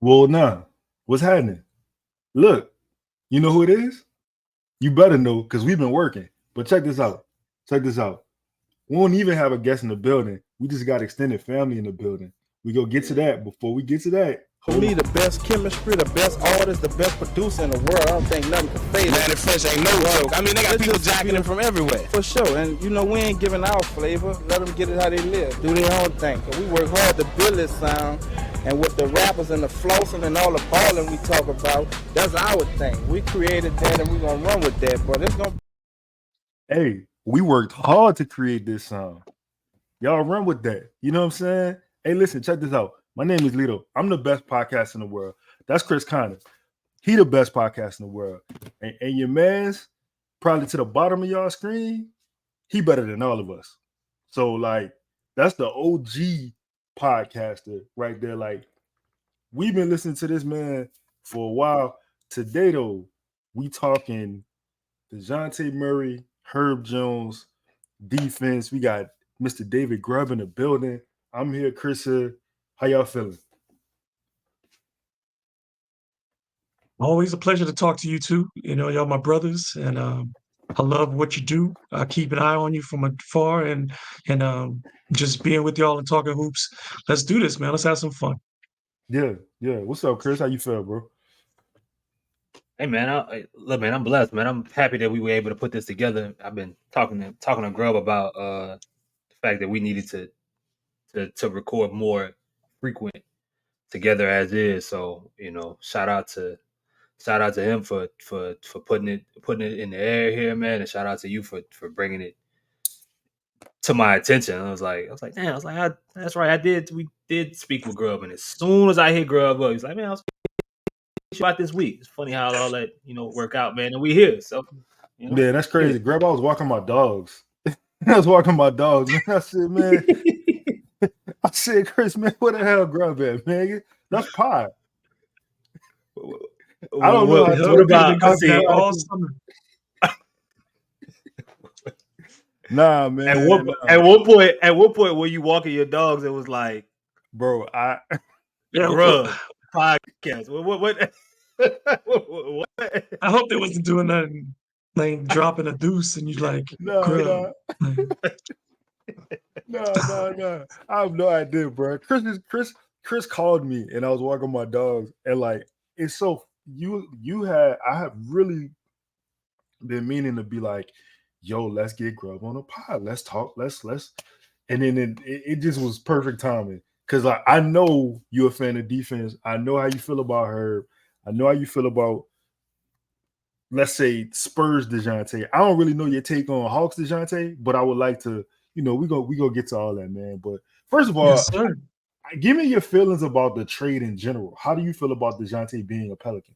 Well, nah. What's happening? Look, you know who it is? You better know because we've been working. But check this out. Check this out. We won't even have a guest in the building. We just got extended family in the building. We go get to that. Before we get to that, For me, the best chemistry, the best artist, the best producer in the world. I don't think nothing can fade Man, the French ain't no joke. I mean, they got people jacking them from everywhere. For sure. And, we ain't giving our flavor. Let them get it how they live. Do their own thing. Cause we work hard to build this sound. And with the rappers and the flossing and all the balling we talk about, that's our thing. We created that and we're going to run with that. But it's going to... Hey, we worked hard to create this sound. Y'all run with that. You know what I'm saying? Hey, listen, check this out. My name is Lito. I'm the best podcast in the world. That's Chris Connor. He the best podcast in the world. And your man's probably to the bottom of y'all screen, he better than all of us. So, like, that's the OG podcaster right there. Like, we've been listening to this man for a while. Today, though, we talking Dejounte Murray, Herb Jones, defense. We got Mr. David Grubb in the building. I'm here, Chris here. How y'all feeling? Always a pleasure to talk to you too. Y'all my brothers, and I love what you do. I keep an eye on you from afar, and just being with y'all and talking hoops. Let's do this, man. Let's have some fun. Yeah. What's up, Chris? How you feel, bro? Hey, man. Look, man, I'm blessed, man. I'm happy that we were able to put this together. I've been talking to Grubb about the fact that we needed to record more frequent together as is. So, shout out to him for putting it in the air here, man, and shout out to you for bringing it to my attention. I was like, damn, that's right. We did speak with Grubb, and as soon as I hit Grubb up, he's like, man, I'll speak about this week. It's funny how all that work out, man, and we here. So yeah, that's crazy. Yeah. Grubb, I was walking my dogs. Man. I said, man. I said, Chris, man, what the hell, Grubb at, man? That's pie. I don't know. What about all summer? Nah, man. At what point were you walking your dogs? It was like, bro, Grubb podcast. What? I hope they wasn't doing nothing like dropping a deuce and you like, no. No. I have no idea, bro. Chris called me and I was walking my dogs, and like it's so I have really been meaning to be like, yo, let's get Grubb on a pod. Let's talk. Let's and then it just was perfect timing. Cause I know you're a fan of defense. I know how you feel about Herb. I know how you feel about, let's say, Spurs Dejounte. I don't really know your take on Hawks Dejounte, but I would like to, we go get to all that, man. But first of all, yes, give me your feelings about the trade in general. How do you feel about Dejounte being a Pelican?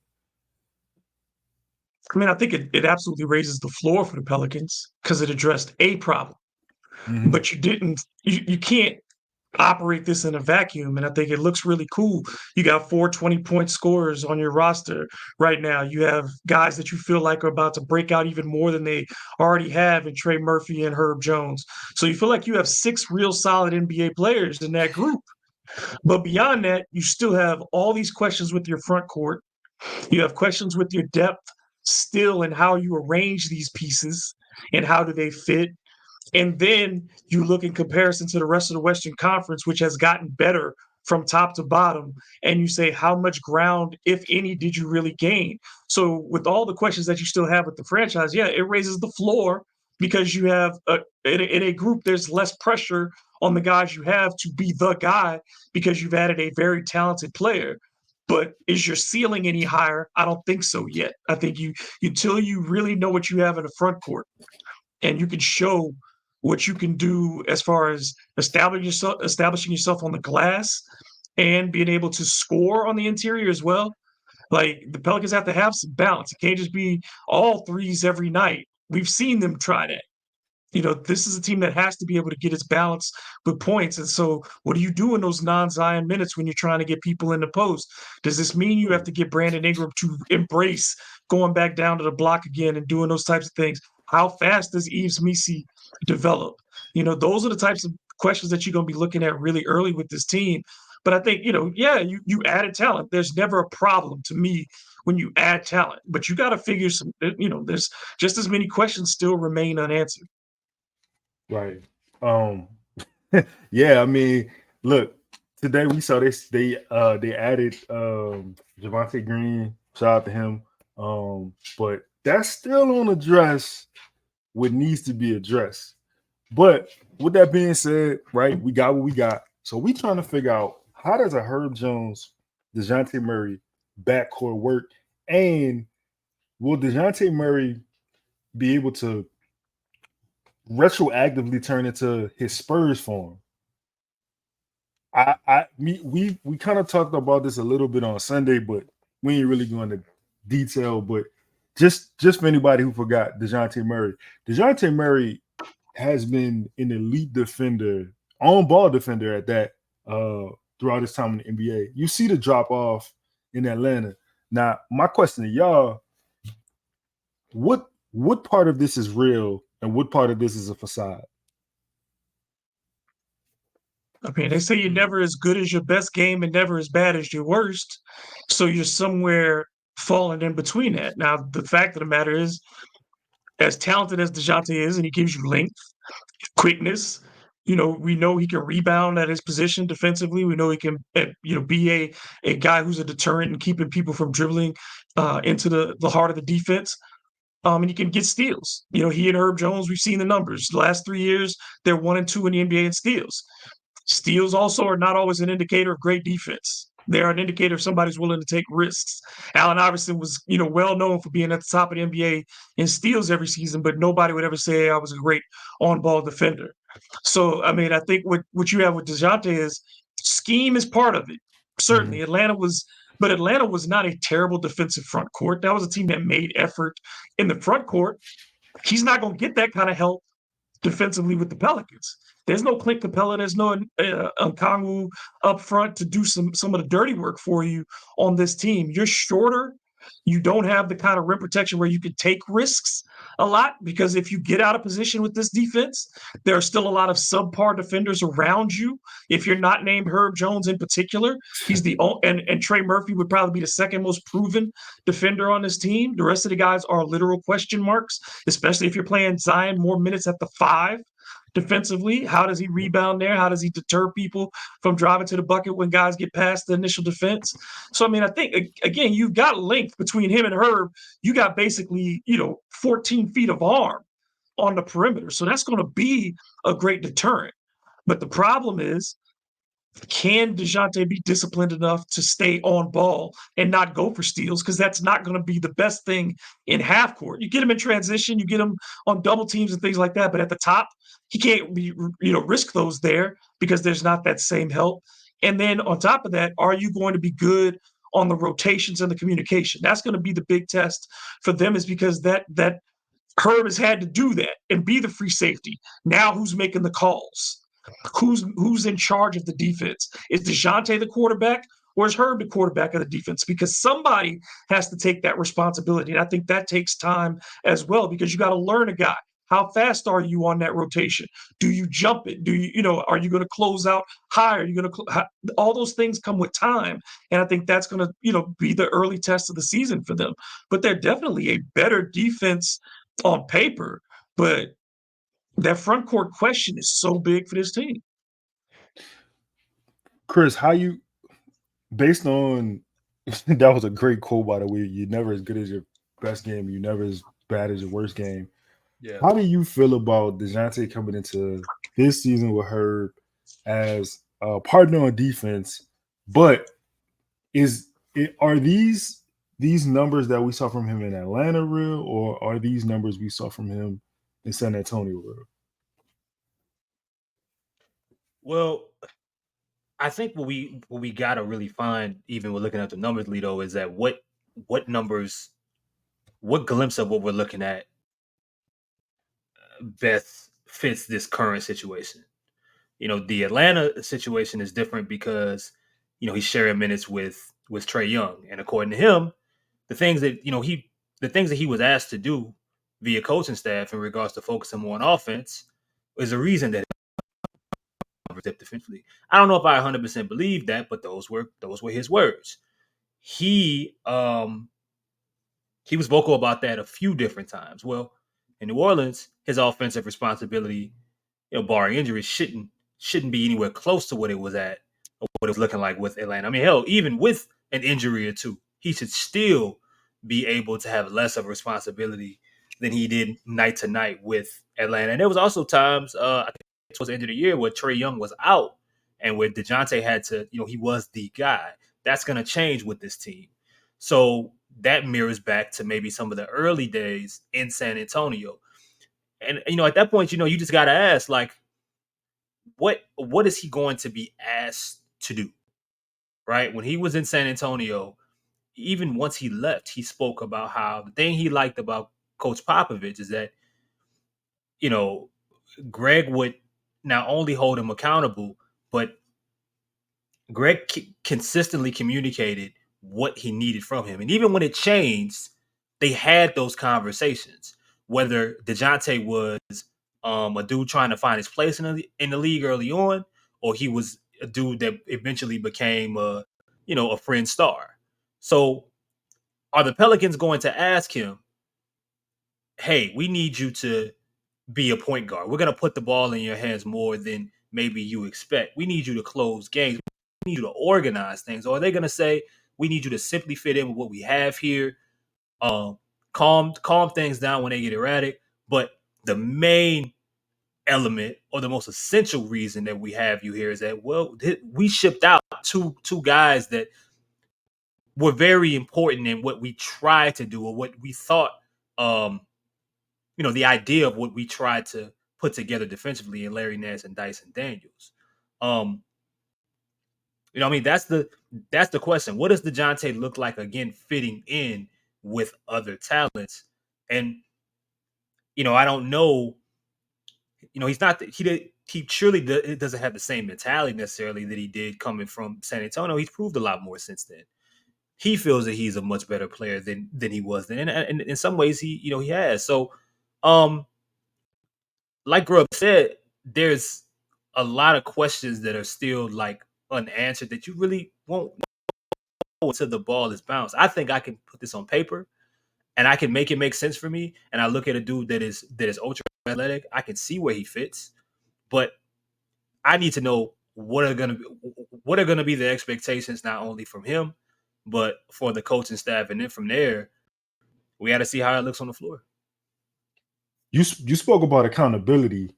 I mean, I think it absolutely raises the floor for the Pelicans because it addressed a problem. Mm-hmm. But you can't operate this in a vacuum, and I think it looks really cool. You got 4 20-point scorers on your roster right now. You have guys that you feel like are about to break out even more than they already have in Trey Murphy and Herb Jones. So you feel like you have 6 real solid NBA players in that group. But beyond that, you still have all these questions with your front court. You have questions with your depth still and how you arrange these pieces and how do they fit. And then you look in comparison to the rest of the Western Conference, which has gotten better from top to bottom, and you say, how much ground, if any, did you really gain? So with all the questions that you still have with the franchise, yeah, it raises the floor because you have, in a group, there's less pressure on the guys you have to be the guy because you've added a very talented player. But is your ceiling any higher? I don't think so yet. I think until you really know what you have in the front court and you can show what you can do as far as establishing yourself on the glass and being able to score on the interior as well. Like, the Pelicans have to have some balance. It can't just be all threes every night. We've seen them try that. This is a team that has to be able to get its balance with points. And so what do you do in those non-Zion minutes when you're trying to get people in the post? Does this mean you have to get Brandon Ingram to embrace going back down to the block again and doing those types of things? How fast does Yves Missi develop? Those are the types of questions that you're going to be looking at really early with this team. But I think, you added talent. There's never a problem to me when you add talent, but you got to figure there's just as many questions still remain unanswered. Right. Yeah, I mean, look, today we saw this. They added Javonte Green. Shout out to him. But that's still on address what needs to be addressed. But with that being said, right, we got what we got. So we trying to figure out, how does a Herb Jones, Dejounte Murray backcourt work, and will Dejounte Murray be able to retroactively turn into his Spurs form? We kind of talked about this a little bit on Sunday, but we ain't really going into detail. But just for anybody who forgot, Dejounte Murray has been an elite defender, on ball defender at that, throughout his time in the NBA. You see the drop off in Atlanta. Now, my question to y'all: what part of this is real, and what part of this is a facade? I mean, they say you're never as good as your best game and never as bad as your worst. So you're somewhere falling in between that. Now, the fact of the matter is, as talented as Dejounte is, and he gives you length, quickness, we know he can rebound at his position defensively. We know he can, be a guy who's a deterrent and keeping people from dribbling into the heart of the defense. And he can get steals. He and Herb Jones, we've seen the numbers. The last 3 years, they're 1 and 2 in the NBA in steals. Steals also are not always an indicator of great defense. They are an indicator if somebody's willing to take risks. Allen Iverson was, well known for being at the top of the NBA in steals every season, but nobody would ever say I was a great on-ball defender. So, I mean, I think what you have with Dejounte is scheme is part of it. Certainly, Atlanta was not a terrible defensive front court. That was a team that made effort in the front court. He's not going to get that kind of help defensively with the Pelicans. There's no Clint Capella. There's no Okongwu up front to do some of the dirty work for you on this team. You're shorter. You don't have the kind of rim protection where you can take risks a lot, because if you get out of position with this defense, there are still a lot of subpar defenders around you. If you're not named Herb Jones in particular, he's the and Trey Murphy would probably be the second most proven defender on this team. The rest of the guys are literal question marks, especially if you're playing Zion more minutes at the 5. Defensively, how does he rebound there? How does he deter people from driving to the bucket when guys get past the initial defense? So, I mean, I think, again, you've got length between him and Herb. You got basically, 14 feet of arm on the perimeter. So that's going to be a great deterrent. But the problem is, can Dejounte be disciplined enough to stay on ball and not go for steals? Because that's not going to be the best thing in half court. You get him in transition, you get him on double teams and things like that. But at the top, he can't risk those there because there's not that same help. And then on top of that, are you going to be good on the rotations and the communication? That's going to be the big test for them, is because that Herb has had to do that and be the free safety. Now who's making the calls? Who's in charge of the defense? Is Dejounte the quarterback, or is Herb the quarterback of the defense? Because somebody has to take that responsibility. And I think that takes time as well, because you got to learn a guy. How fast are you on that rotation? Do you jump it? Do you, are you going to close out high? Are you going to, all those things come with time. And I think that's going to, be the early test of the season for them. But they're definitely a better defense on paper. But that front court question is so big for this team. Chris, how you, based on, that was a great quote, by the way, you're never as good as your best game, you're never as bad as your worst game. Yeah. How do you feel about Dejounte coming into this season with Herb as a partner on defense? But are these numbers that we saw from him in Atlanta real, or are these numbers we saw from him in San Antonio real? Well, I think what we gotta really find, even with looking at the numbers, Lito, is that what numbers, what glimpse of what we're looking at best fits this current situation. The Atlanta situation is different because he's sharing minutes with Trae Young, and according to him, the things that he was asked to do via coaching staff in regards to focusing more on offense is a reason that overstep defensively. I don't know if I 100% believe that, but those were his words. He was vocal about that a few different times. Well, in New Orleans, his offensive responsibility, barring injuries, shouldn't be anywhere close to what it was at or what it was looking like with Atlanta. I mean, hell, even with an injury or two, he should still be able to have less of a responsibility than he did night to night with Atlanta. And there was also times, I think towards the end of the year, where Trae Young was out and where Dejounte had to, he was the guy. That's going to change with this team. So that mirrors back to maybe some of the early days in San Antonio. And, at that point, you just got to ask, like, what is he going to be asked to do? Right? When he was in San Antonio, even once he left, he spoke about how the thing he liked about Coach Popovich is that, Greg would not only hold him accountable, but Greg consistently communicated what he needed from him. And even when it changed, they had those conversations, whether Dejounte was a dude trying to find his place in the league early on, or he was a dude that eventually became a friend star. So are the Pelicans going to ask him, hey, we need you to be a point guard. We're going to put the ball in your hands more than maybe you expect. We need you to close games. We need you to organize things. Or are they going to say, we need you to simply fit in with what we have here, calm things down when they get erratic. But the main element or the most essential reason that we have you here is that, well, we shipped out two guys that were very important in what we tried to do or what we thought, the idea of what we tried to put together defensively in Larry Nance and Dyson Daniels. That's the question. What does Dejounte look like, again, fitting in with other talents? And, I don't know, he's not, he surely doesn't have the same mentality necessarily that he did coming from San Antonio. He's proved a lot more since then. He feels that he's a much better player than he was then. And in some ways he has. So, like Grubb said, there's a lot of questions that are still like unanswered that you really won't know until the ball is bounced. I think I can put this on paper and I can make it make sense for me. And I look at a dude that is ultra athletic. I can see where he fits, but I need to know what are gonna be the expectations, not only from him, but for the coaching staff. And then from there, we got to see how it looks on the floor. You spoke about accountability.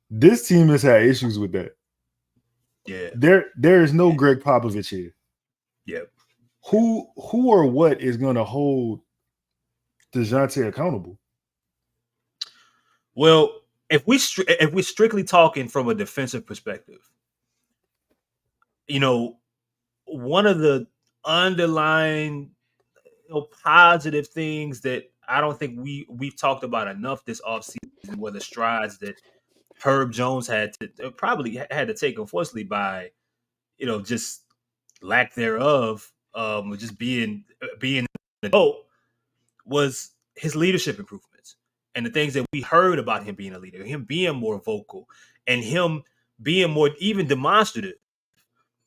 This team has had issues with that. Yeah. There is no Greg Popovich here. Yep. Who or what is going to hold Dejounte accountable? Well, if we're strictly talking from a defensive perspective, one of the underlying positive things that I don't think we've talked about enough this offseason were the strides that Herb Jones had to take, unfortunately, by just lack thereof, just being an adult, was his leadership improvements and the things that we heard about him being a leader, him being more vocal, and him being more even demonstrative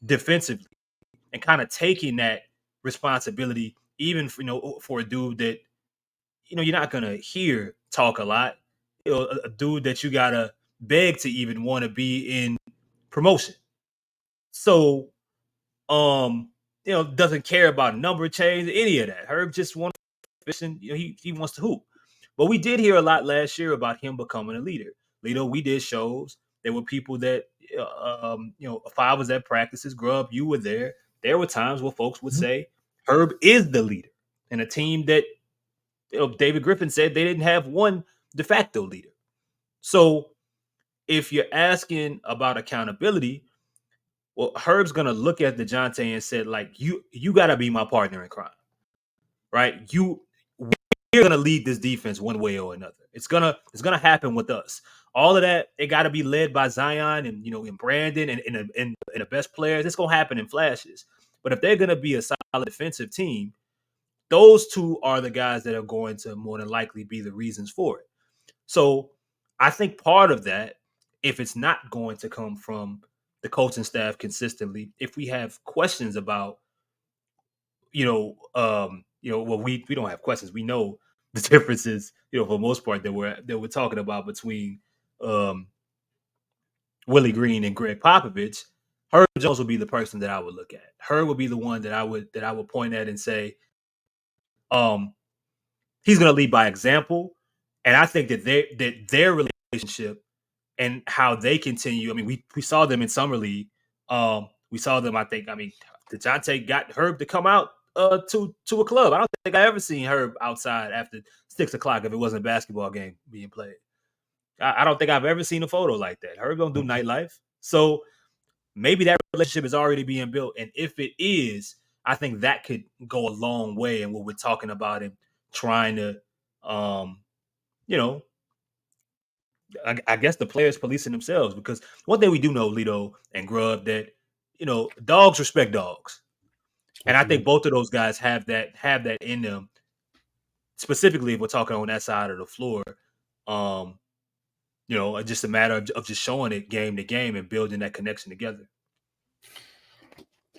defensively, and kind of taking that responsibility, even for a dude that you're not gonna hear talk a lot, a dude that you gotta beg to even want to be in promotion. So, doesn't care about number change, any of that. Herb just wants to fish, and he wants to hoop. But we did hear a lot last year about him becoming a leader. Lito, we did shows. There were people that, if I was at practices, Grubb, you were there. There were times where folks would say Herb is the leader, and a team that, David Griffin said they didn't have one de facto leader. So if you're asking about accountability, well, Herb's going to look at Dejounte and said, like, you got to be my partner in crime, right? We're going to lead this defense one way or another. It's going to happen with us. All of that, it got to be led by Zion and, and Brandon and the best players. It's going to happen in flashes. But if they're going to be a solid defensive team, those two are the guys that are going to more than likely be the reasons for it. So I think part of that if it's not going to come from the coaching staff consistently, if we have questions about, well, we don't have questions. We know the differences, for the most part that we're talking about between Willie Green and Greg Popovich. Herb Jones would be the person that I would look at. Herb would be the one that I would point at and say, he's going to lead by example. And I think that their relationship and how they continue. I mean, we saw them in summer league. We saw them. Dejounte got Herb to come out to a club. I don't think I ever seen Herb outside after 6:00 if it wasn't a basketball game being played. I don't think I've ever seen a photo like that. Herb don't do nightlife, so maybe that relationship is already being built. And if it is, I think that could go a long way in what we're talking about and trying to, I guess the players policing themselves, because one thing we do know, Lito and Grubb, that dogs respect dogs, and I think both of those guys have that in them. Specifically, if we're talking on that side of the floor, it's just a matter of just showing it game to game and building that connection together.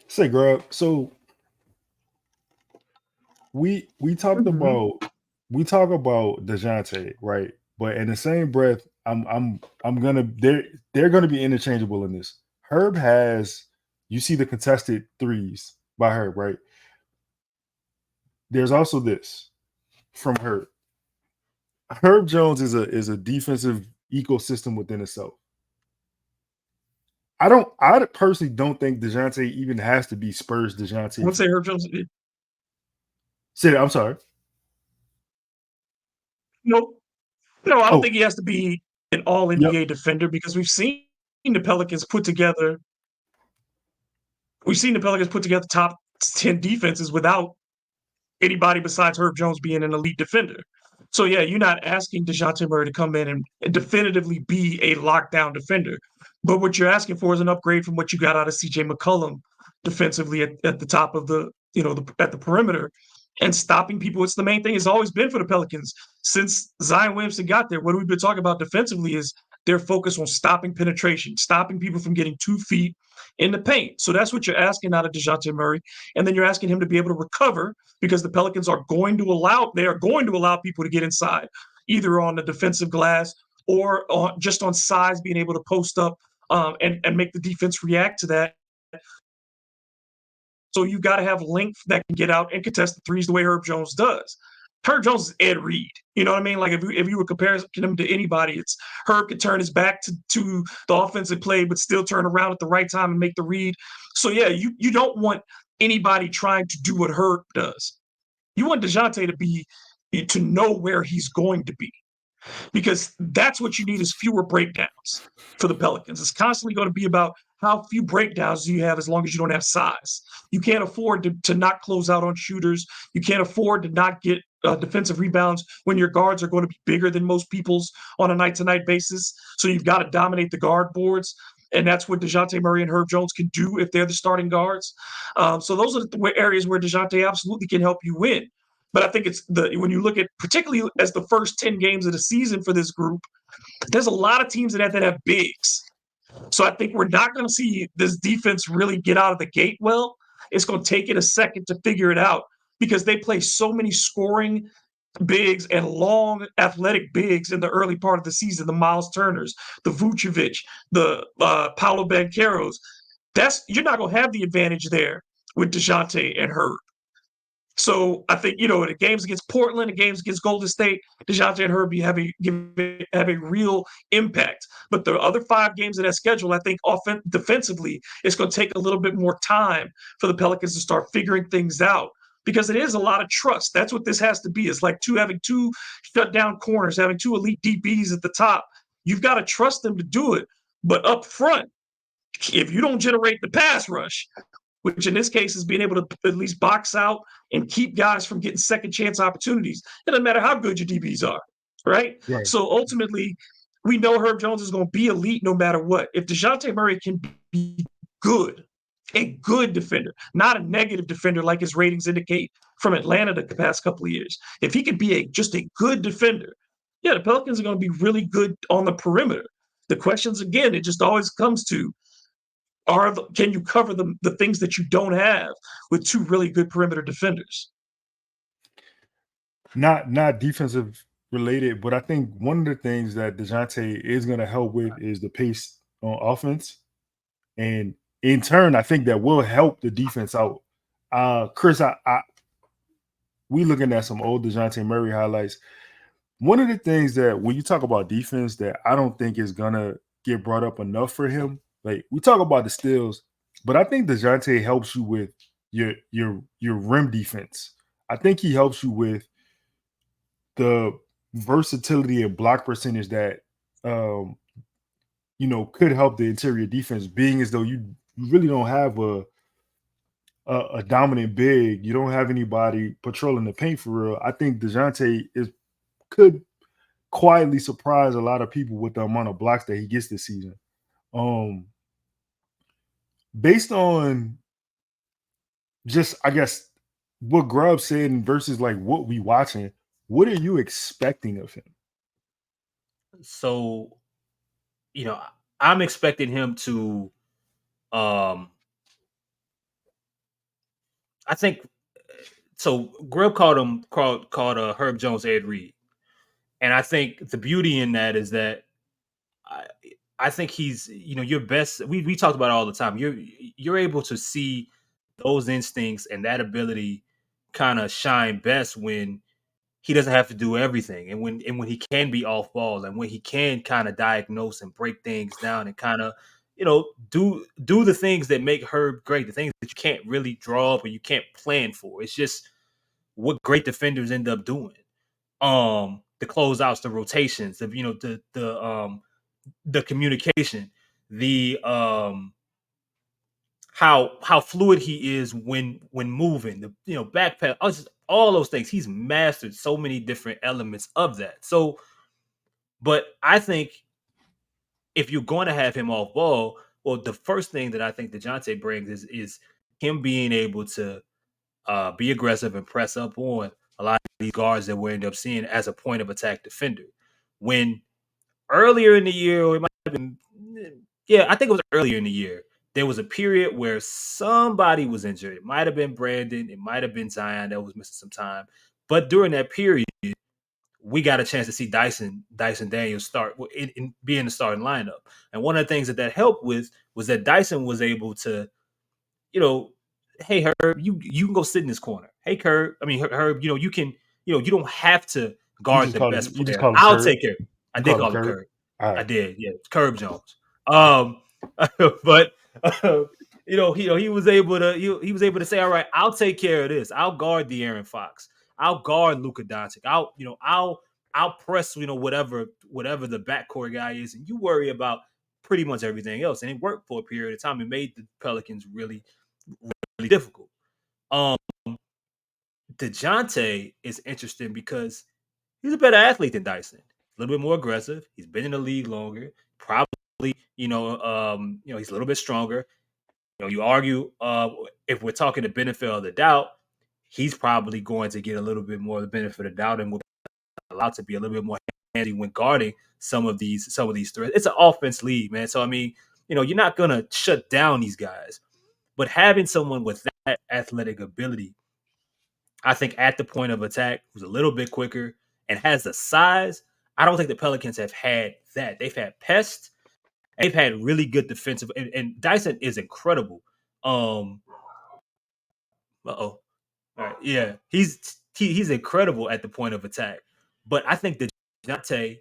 Say, Grubb. So we talked about Dejounte, right? But in the same breath, they're gonna be interchangeable in this. Herb has, you see the contested threes by Herb, right? There's also this from Herb. Herb Jones is a defensive ecosystem within itself. I personally don't think Dejounte even has to be Spurs Dejounte. I would say Herb Jones. Say that, I'm sorry. No, I don't think he has to be an all NBA defender, because we've seen the Pelicans put together top 10 defenses without anybody besides Herb Jones being an elite defender. So yeah, you're not asking Dejounte Murray to come in and definitively be a lockdown defender. But what you're asking for is an upgrade from what you got out of CJ McCollum defensively at the top of at the perimeter, and stopping people. It's the main thing. It's always been for the Pelicans since Zion Williamson got there. What we've been talking about defensively is their focus on stopping penetration, stopping people from getting 2 feet in the paint. So that's what you're asking out of Dejounte Murray. And then you're asking him to be able to recover, because the Pelicans are going to allow people to get inside, either on the defensive glass or just on size, being able to post up and make the defense react to that. So you've got to have length that can get out and contest the threes the way Herb Jones does. Herb Jones is Ed Reed. You know what I mean? Like if you were comparing him to anybody, it's Herb could turn his back to the offensive play, but still turn around at the right time and make the read. So yeah, you don't want anybody trying to do what Herb does. You want Dejounte to know where he's going to be, because that's what you need is fewer breakdowns for the Pelicans. It's constantly going to be about how few breakdowns do you have as long as you don't have size. You can't afford to not close out on shooters. You can't afford to not get defensive rebounds when your guards are going to be bigger than most people's on a night-to-night basis. So you've got to dominate the guard boards. And that's what Dejounte Murray and Herb Jones can do if they're the starting guards. So those are the areas where Dejounte absolutely can help you win. But I think when you look at, particularly as the first 10 games of the season for this group, there's a lot of teams that have bigs. So I think we're not going to see this defense really get out of the gate well. It's going to take it a second to figure it out, because they play so many scoring bigs and long athletic bigs in the early part of the season. The Miles Turners, the Vucevic, the Paolo Bancheros. You're not going to have the advantage there with Dejounte and Herb. So I think, in the games against Portland, the games against Golden State, Dejounte and Herb have a real impact. But the other 5 games of that schedule, I think defensively, it's going to take a little bit more time for the Pelicans to start figuring things out, because it is a lot of trust. That's what this has to be. It's like having 2 shutdown corners, having 2 elite DBs at the top. You've got to trust them to do it. But up front, if you don't generate the pass rush, which in this case is being able to at least box out and keep guys from getting second chance opportunities. It doesn't matter how good your DBs are, right? So ultimately, we know Herb Jones is going to be elite no matter what. If Dejounte Murray can be good, a good defender, not a negative defender like his ratings indicate from Atlanta the past couple of years. If he could be just a good defender, the Pelicans are going to be really good on the perimeter. The questions, again, it just always comes to, can you cover the things that you don't have with two really good perimeter defenders? Not defensive related, but I think one of the things that Dejounte is going to help with is the pace on offense, and in turn, I think that will help the defense out. Chris, we looking at some old Dejounte Murray highlights. One of the things that when you talk about defense that I don't think is gonna get brought up enough for him, like we talk about the steals, but I think Dejounte helps you with your rim defense. I think he helps you with the versatility and block percentage that could help the interior defense, being as though you really don't have a dominant big. You don't have anybody patrolling the paint for real. I think Dejounte could quietly surprise a lot of people with the amount of blocks that he gets this season. Based on just, I guess, what Grubb said versus like what we watching, what are you expecting of him? So, I'm expecting him to, I think, so Grubb called Herb Jones Ed Reed, and I think the beauty in that is that I think he's, your best. We talked about it all the time. You're able to see those instincts and that ability kind of shine best when he doesn't have to do everything, and when he can be off ball, and when he can kind of diagnose and break things down and kind of do the things that make Herb great, the things that you can't really draw up or you can't plan for. It's just what great defenders end up doing. The closeouts, the rotations, the communication, the how fluid he is when moving, the backpedal, all those things. He's mastered so many different elements of that. So, but I think if you're going to have him off ball, well, the first thing that I think Dejounte brings is him being able to be aggressive and press up on a lot of these guards that we end up seeing as a point of attack defender. When earlier in the year, or it might have been, I think it was earlier in the year, there was a period where somebody was injured. It might have been Brandon. It might have been Zion that was missing some time. But during that period, we got a chance to see Dyson Daniels start in be in the starting lineup. And one of the things that helped with was that Dyson was able to, hey Herb, you can go sit in this corner. Hey Herb, you can, you don't have to guard the best player. I'll take care. I did call him Curb. Right. I did, yeah, Curb Jones. But he was able to say, all right, I'll take care of this. I'll guard De'Aaron Fox. I'll guard Luka Doncic. I'll press whatever the backcourt guy is, and you worry about pretty much everything else. And it worked for a period of time. It made the Pelicans really, really difficult. Dejounte is interesting because he's a better athlete than Dyson. A little bit more aggressive. He's been in the league longer. Probably, he's a little bit stronger. You argue if we're talking the benefit of the doubt, he's probably going to get a little bit more of the benefit of the doubt and will be allowed to be a little bit more handy when guarding some of these threats. It's an offense league, man. So I mean, you're not gonna shut down these guys, but having someone with that athletic ability, I think at the point of attack, who's a little bit quicker and has the size. I don't think the Pelicans have had that. They've had Pest. They've had really good defensive, and Dyson is incredible. All right, yeah, he's incredible at the point of attack. But I think that Dejounte,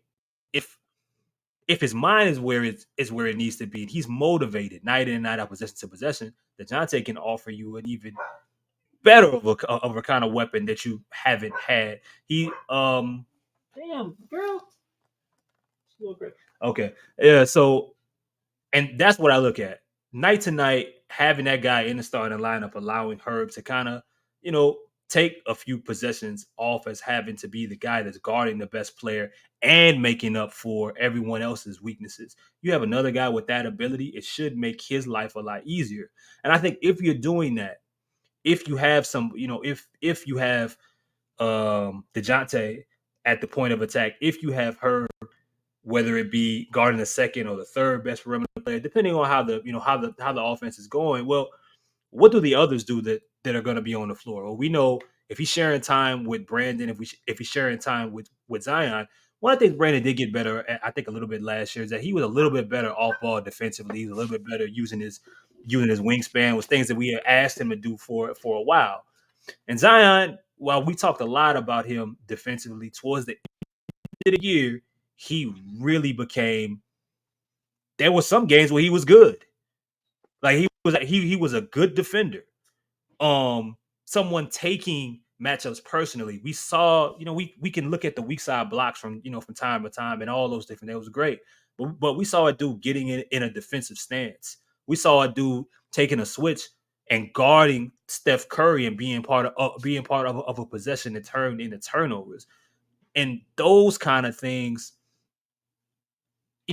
if his mind is where it needs to be, and he's motivated night in and night out, possession to possession, Dejounte can offer you an even better of a kind of weapon that you haven't had. He damn girl. Okay. Yeah, so and that's what I look at. Night to night, having that guy in the starting lineup, allowing Herb to kind of, take a few possessions off as having to be the guy that's guarding the best player and making up for everyone else's weaknesses. You have another guy with that ability, it should make his life a lot easier. And I think if you're doing that, if you have some, if you have Dejounte at the point of attack, if you have Herb whether it be guarding the second or the third best perimeter player, depending on how the offense is going. Well, what do the others do that are going to be on the floor? Well, we know if he's sharing time with Brandon, if he's sharing time with Zion, one of the things Brandon did get better at, I think a little bit last year, is that he was a little bit better off ball defensively. He was a little bit better using his wingspan, was things that we had asked him to do for a while. And Zion, while we talked a lot about him defensively towards the end of the year, he really became. There were some games where he was good. Like he was a good defender. Someone taking matchups personally. We saw, we can look at the weak side blocks from time to time and all those different. That was great, but we saw a dude getting in a defensive stance. We saw a dude taking a switch and guarding Steph Curry and being part of a possession that turned into turnovers, and those kind of things.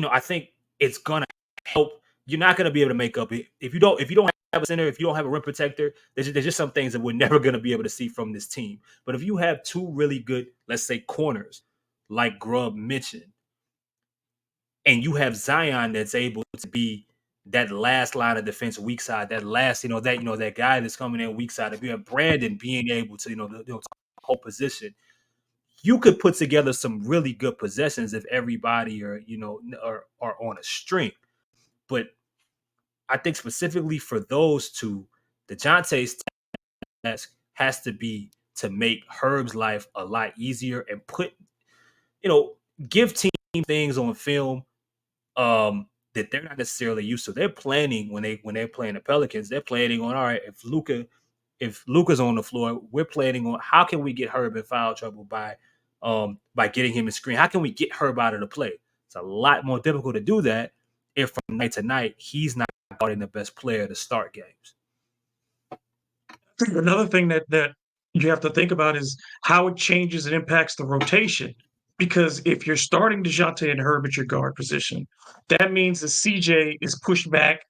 I think it's gonna help. You're not gonna be able to make up if you don't have a center, if you don't have a rim protector. There's just some things that we're never gonna be able to see from this team. But if you have two really good, let's say, corners like Grubb mentioned, and you have Zion that's able to be that last line of defense, weak side, that last, that guy that's coming in weak side. If you have Brandon being able to, hold position, you could put together some really good possessions if everybody are on a string. But I think specifically for those two, Dejounte's task has to be to make Herb's life a lot easier and give team things on film that they're not necessarily used to. They're planning when they're playing the Pelicans, they're planning on, all right, if Luka's on the floor, we're planning on how can we get Herb in foul trouble by getting him in screen. How can we get Herb out of the play? It's a lot more difficult to do that if from night to night he's not guarding the best player to start games. Another thing that you have to think about is how it changes and impacts the rotation. Because if you're starting Dejounte and Herb at your guard position, that means that CJ is pushed back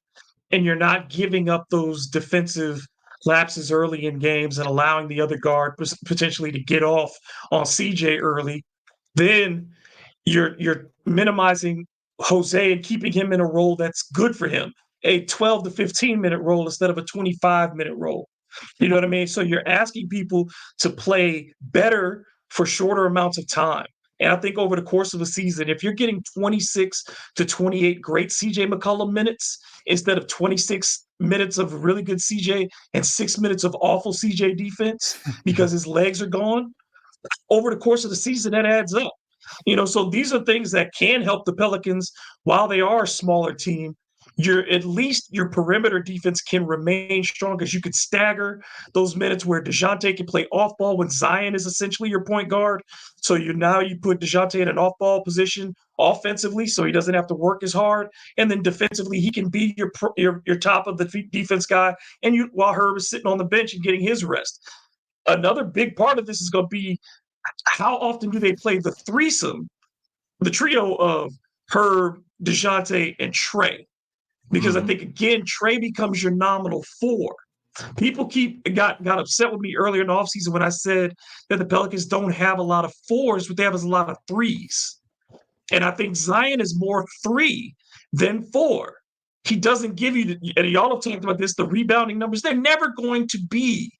and you're not giving up those defensive lapses early in games and allowing the other guard potentially to get off on CJ early. Then you're minimizing Jose and keeping him in a role that's good for him, a 12 to 15-minute role instead of a 25-minute role. You know what I mean? So you're asking people to play better for shorter amounts of time. And I think over the course of a season, if you're getting 26 to 28 great CJ McCollum minutes instead of 26 minutes of really good CJ and 6 minutes of awful CJ defense because his legs are gone, over the course of the season, that adds up. So these are things that can help the Pelicans while they are a smaller team. At least your perimeter defense can remain strong because you could stagger those minutes where Dejounte can play off ball when Zion is essentially your point guard. So you put Dejounte in an off ball position offensively, so he doesn't have to work as hard. And then defensively, he can be your top of the defense guy. And while Herb is sitting on the bench and getting his rest. Another big part of this is going to be how often do they play the threesome, the trio of Herb, Dejounte, and Trey? Because I think, again, Trey becomes your nominal 4. People got upset with me earlier in the offseason when I said that the Pelicans don't have a lot of 4s, but they have a lot of 3s. And I think Zion is more 3 than 4. He doesn't give you, and y'all have talked about this, the rebounding numbers. They're never going to be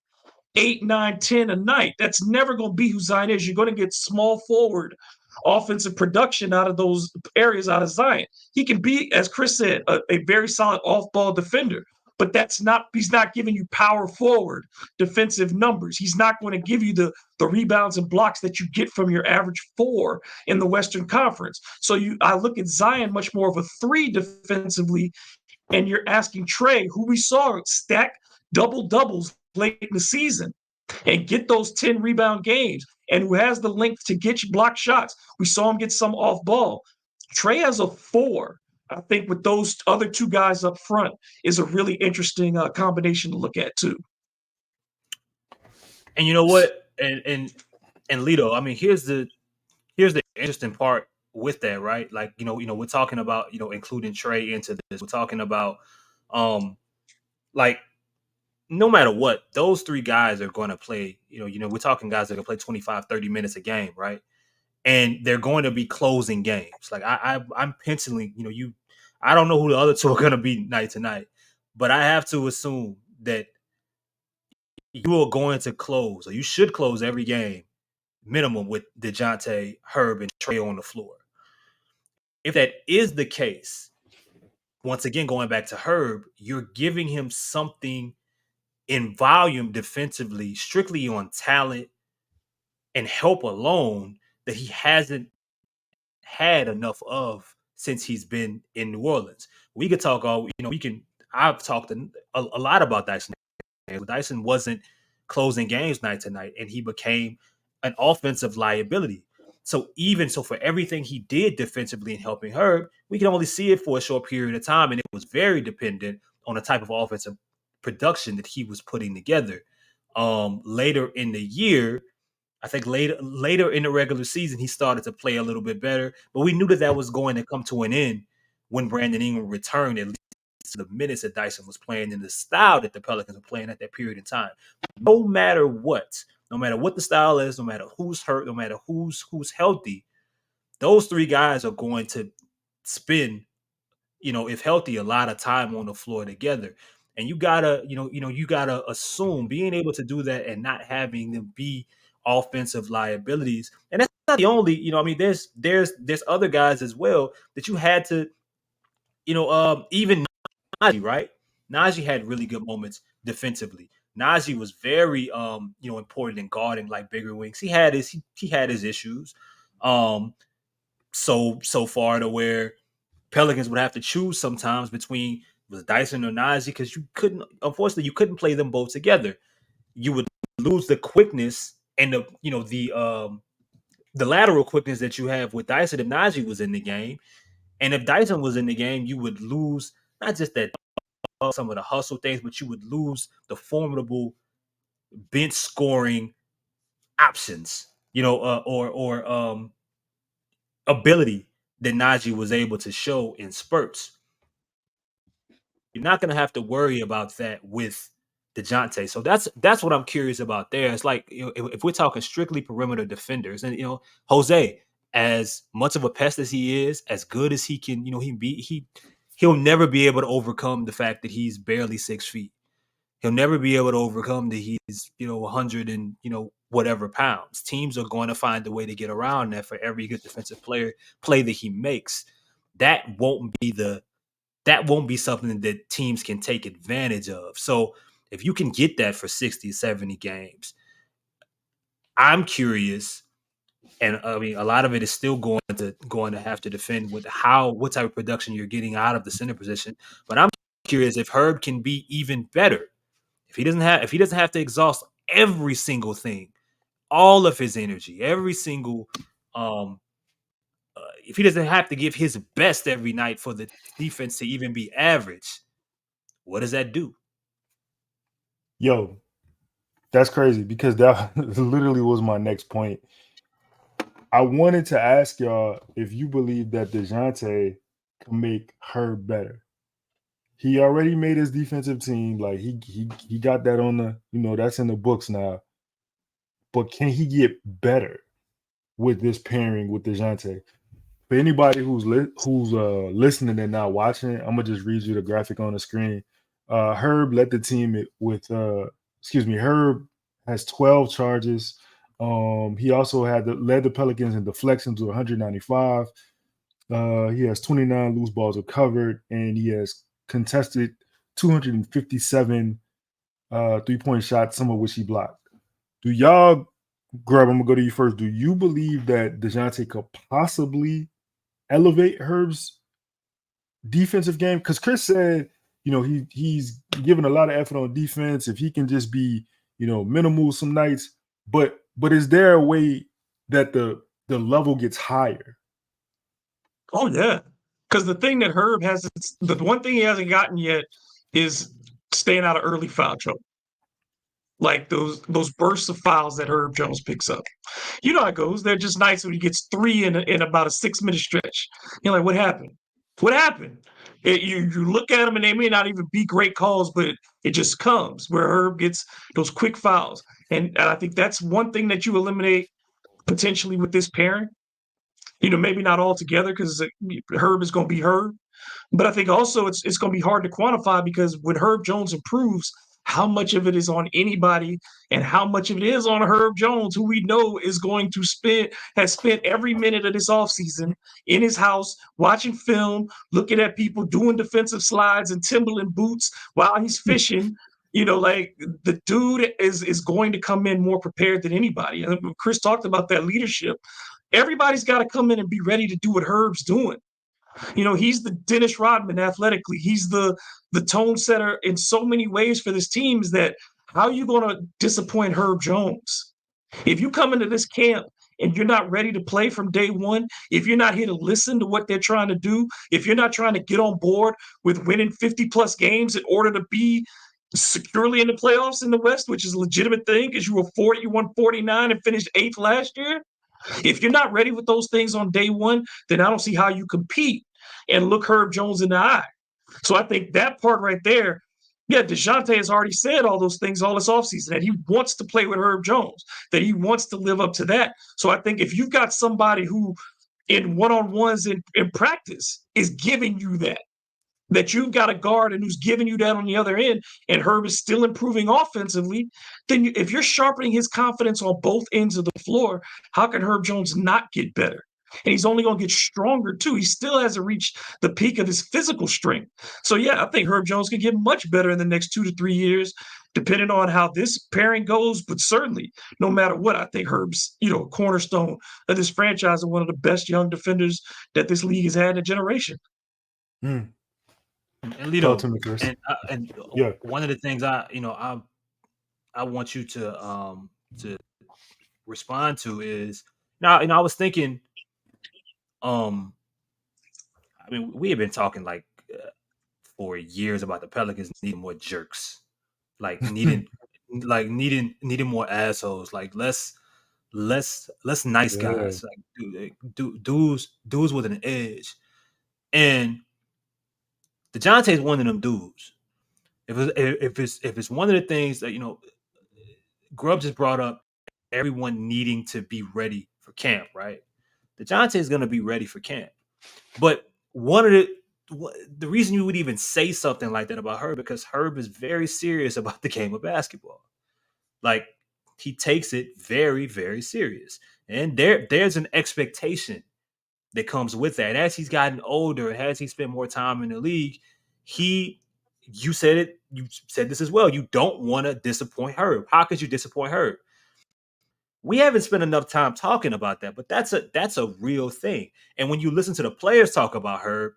8, 9, 10 a night. That's never going to be who Zion is. You're going to get small forward offensive production out of those areas out of Zion. He can be, as Chris said, a very solid off-ball defender, but he's not giving you power forward defensive numbers. He's not going to give you the rebounds and blocks that you get from your average 4 in the Western Conference. So I look at Zion much more of a 3 defensively, and you're asking Trey, who we saw stack double-doubles late in the season and get those 10 rebound games, and who has the length to get you block shots. We saw him get some off ball. Trey has a 4. I think with those other 2 guys up front is a really interesting combination to look at too. And you know what? And Lito, I mean, here's the interesting part with that, right? Like, we're talking about, including Trey into this. We're talking about like, no matter what, those 3 guys are going to play, we're talking guys that can play 25, 30 minutes a game, right? and they're going to be closing games. Like I'm penciling, I don't know who the other two are going to be night to night, but I have to assume that you are going to close, or you should close every game minimum with Dejounte, Herb, and Trey on the floor. If that is the case, once again, going back to Herb, you're giving him something in volume defensively, strictly on talent and help alone, that he hasn't had enough of since he's been in New Orleans. We could talk I've talked a lot about Dyson. Dyson wasn't closing games night to night, and he became an offensive liability. So for everything he did defensively in helping Herb, we can only see it for a short period of time, and it was very dependent on the type of offensive production that he was putting together. Later in the year, I think later in the regular season, he started to play a little bit better, but we knew that was going to come to an end when Brandon Ingram returned, at least to the minutes that Dyson was playing in the style that the Pelicans were playing at that period in time. No matter what the style is, no matter who's hurt, no matter who's healthy, those three guys are going to spend, if healthy, a lot of time on the floor together. And you gotta assume being able to do that and not having them be offensive liabilities. And that's not the only, there's other guys as well that you had to, even Najee, right? Najee had really good moments defensively. Najee was very important in guarding like bigger wings. He had his issues. So far to where Pelicans would have to choose sometimes between was Dyson or Najee, because unfortunately you couldn't play them both together. You would lose the quickness and the lateral quickness that you have with Dyson if Najee was in the game. And if Dyson was in the game, you would lose not just that some of the hustle things, but you would lose the formidable bench scoring options, or ability that Najee was able to show in spurts. You're not going to have to worry about that with Dejounte. So that's what I'm curious about there. It's like, if we're talking strictly perimeter defenders, and Jose, as much of a pest as he is, as good as he can, he'll never be able to overcome the fact that he's barely 6 feet. He'll never be able to overcome that he's 100 and whatever pounds. Teams are going to find a way to get around that for every good defensive play that he makes. That won't be something that teams can take advantage of. So if you can get that for 60, 70 games, I'm curious. And I mean, a lot of it is still going to have to defend with what type of production you're getting out of the center position. But I'm curious if Herb can be even better. If he doesn't have to exhaust every single thing, all of his energy, every single if he doesn't have to give his best every night for the defense to even be average, what does that do? Yo, that's crazy, because that literally was my next point. I wanted to ask y'all if you believe that Dejounte can make Herb better. He already made his defensive team. Like he got that on the, that's in the books now. But can he get better with this pairing with Dejounte? For anybody who's listening and not watching, I'm gonna just read you the graphic on the screen. Herb led the team with Herb has 12 charges. He also led the Pelicans in deflections with 195. He has 29 loose balls recovered, and he has contested 257 3-point shots, some of which he blocked. Do y'all, Grubb, I'm gonna go to you first. Do you believe that Dejounte could possibly elevate Herb's defensive game? Because Chris said, he's given a lot of effort on defense. If he can just be, minimal some nights, but is there a way that the level gets higher? Oh yeah, because the thing that Herb has, the one thing he hasn't gotten yet is staying out of early foul trouble. Like those bursts of fouls that Herb Jones picks up. You know how it goes. They're just nice when he gets 3 in about a 6-minute stretch. You're like, what happened? What happened? You look at them and they may not even be great calls, but it just comes where Herb gets those quick fouls. And I think that's one thing that you eliminate potentially with this pairing Maybe not all together because Herb is going to be Herb. But I think also it's going to be hard to quantify because when Herb Jones improves, how much of it is on anybody and how much of it is on Herb Jones, who we know is going to has spent every minute of this offseason in his house watching film, looking at people doing defensive slides and Timberland boots while he's fishing. Like the dude is going to come in more prepared than anybody. And Chris talked about that leadership. Everybody's got to come in and be ready to do what Herb's doing. He's the Dennis Rodman athletically. He's the tone setter in so many ways for this team. Is that how are you going to disappoint Herb Jones? If you come into this camp and you're not ready to play from day one, if you're not here to listen to what they're trying to do, if you're not trying to get on board with winning 50-plus games in order to be securely in the playoffs in the West, which is a legitimate thing because you won 49 and finished 8th last year. If you're not ready with those things on day one, then I don't see how you compete and look Herb Jones in the eye. So I think that part right there, Dejounte has already said all those things all this offseason, that he wants to play with Herb Jones, that he wants to live up to that. So I think if you've got somebody who in one-on-ones in practice is giving you that you've got a guard and who's giving you that on the other end, and Herb is still improving offensively, then if you're sharpening his confidence on both ends of the floor, how can Herb Jones not get better? And he's only going to get stronger, too. He still hasn't reached the peak of his physical strength. So, I think Herb Jones can get much better in the next 2 to 3 years, depending on how this pairing goes. But certainly, no matter what, I think Herb's, a cornerstone of this franchise and one of the best young defenders that this league has had in a generation. And Lito, and one of the things I want you to respond to is now. I was thinking, we have been talking for years about the Pelicans needing more jerks, needing more assholes, less nice guys, dudes with an edge, and Dejounte is one of them dudes. If it's one of the things that Grubb just brought up, everyone needing to be ready for camp, right? Dejounte is going to be ready for camp, but one of the reason you would even say something like that about Herb because Herb is very serious about the game of basketball. He takes it very, very serious, and there's an expectation that comes with that. As he's gotten older, as he spent more time in the league, you said this as well. You don't want to disappoint Herb. How could you disappoint Herb? We haven't spent enough time talking about that, but that's a real thing. And when you listen to the players talk about Herb,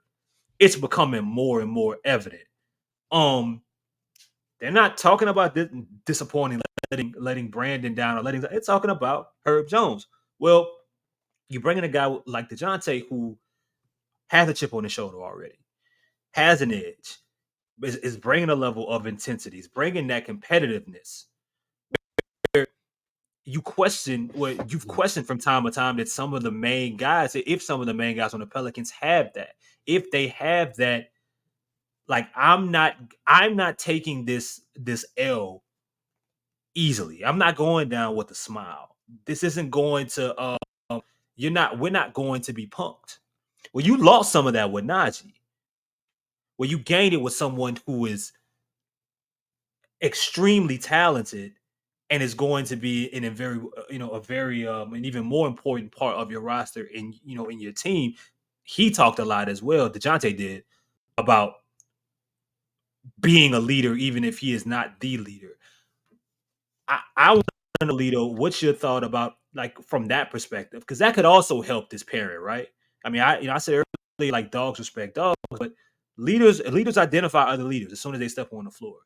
it's becoming more and more evident. They're not talking about disappointing, letting Brandon down, it's talking about Herb Jones. Well, you bring in a guy like Dejounte who has a chip on his shoulder already, has an edge, is bringing a level of intensity, is bringing that competitiveness. You've questioned from time to time that some of the main guys, if some of the main guys on the Pelicans have that, if they have that, I'm not taking this L easily. I'm not going down with a smile. This isn't going to we're not going to be punked. Well, you lost some of that with Najee. Well, you gained it with someone who is extremely talented and is going to be in a very an even more important part of your roster in your team. He talked a lot as well, Dejounte did, about being a leader, even if he is not the leader. I want to know, Lito, what's your thought about from that perspective? Because that could also help this pairing, right? I said earlier, dogs respect dogs, but leaders identify other leaders as soon as they step on the floor.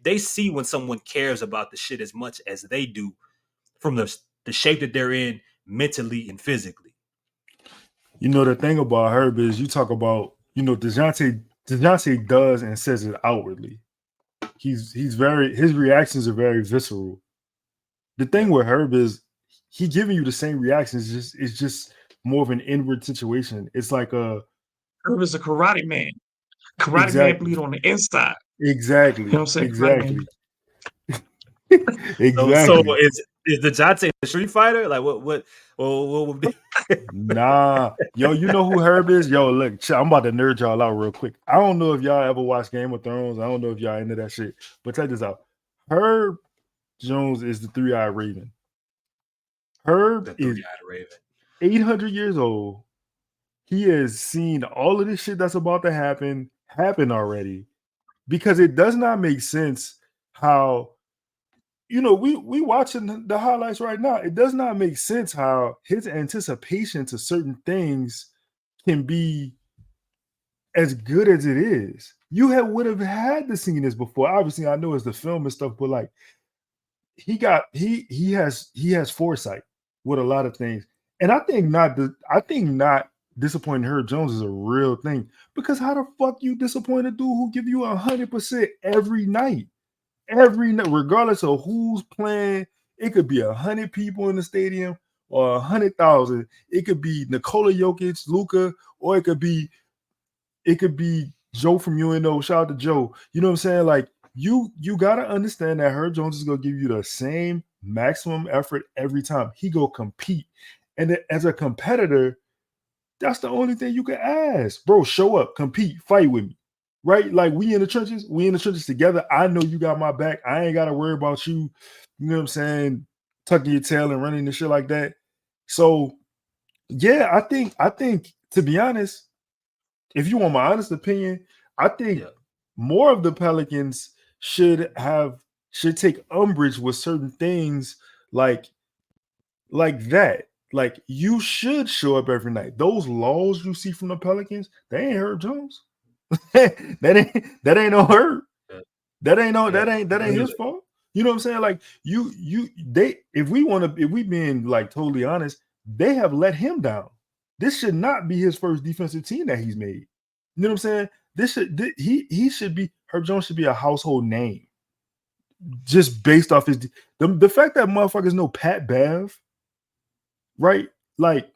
They see when someone cares about the shit as much as they do from the shape that they're in mentally and physically. The thing about Herb is you talk about, Dejounte does and says it outwardly. His reactions are very visceral. The thing with Herb is he giving you the same reactions. It's just more of an inward situation. It's like Herb is a karate man. Karate man bleed on the inside. Exactly. You know what I'm saying? Exactly. Exactly. So Is Dejounte a Street Fighter? Like what would be? Nah, yo, you know who Herb is? Yo, look, I'm about to nerd y'all out real quick. I don't know if y'all ever watched Game of Thrones. I don't know if y'all into that shit, but check this out. Herb Jones is the 3-eyed Raven. Herb The is 3-eyed Raven. 800 years old. He has seen all of this shit that's about to happen already, because it does not make sense how, you know, we watching the highlights right now. It does not make sense how his anticipation to certain things can be as good as it is. You would have had to seen this before. Obviously, I know it's the film and stuff, but like he has foresight with a lot of things. And I think not disappointing Herb Jones is a real thing, because how the fuck you disappoint a dude who give you 100% every night, regardless of who's playing? It could be 100 people in the stadium or 100,000. It could be Nikola Jokic, Luka, or it could be Joe from UNO. Shout out to Joe. You know what I'm saying? Like you gotta understand that Herb Jones is gonna give you the same maximum effort every time. He go compete, and as a competitor, that's the only thing you can ask, bro. Show up, compete, fight with me, right? Like we in the trenches together. I know you got my back. I ain't gotta worry about you. You know what I'm saying? Tucking your tail and running and shit like that. So yeah, I think to be honest, if you want my honest opinion, I think more of the Pelicans should take umbrage with certain things like that. Like you should show up every night. Those laws you see from the Pelicans, they ain't Herb Jones. that ain't no Herb. That ain't his fault. You know what I'm saying? Like if we being like totally honest, they have let him down. This should not be his first defensive team that he's made. You know what I'm saying? He should be, Herb Jones should be a household name, just based off his the fact that motherfuckers know Pat Bev, right? Like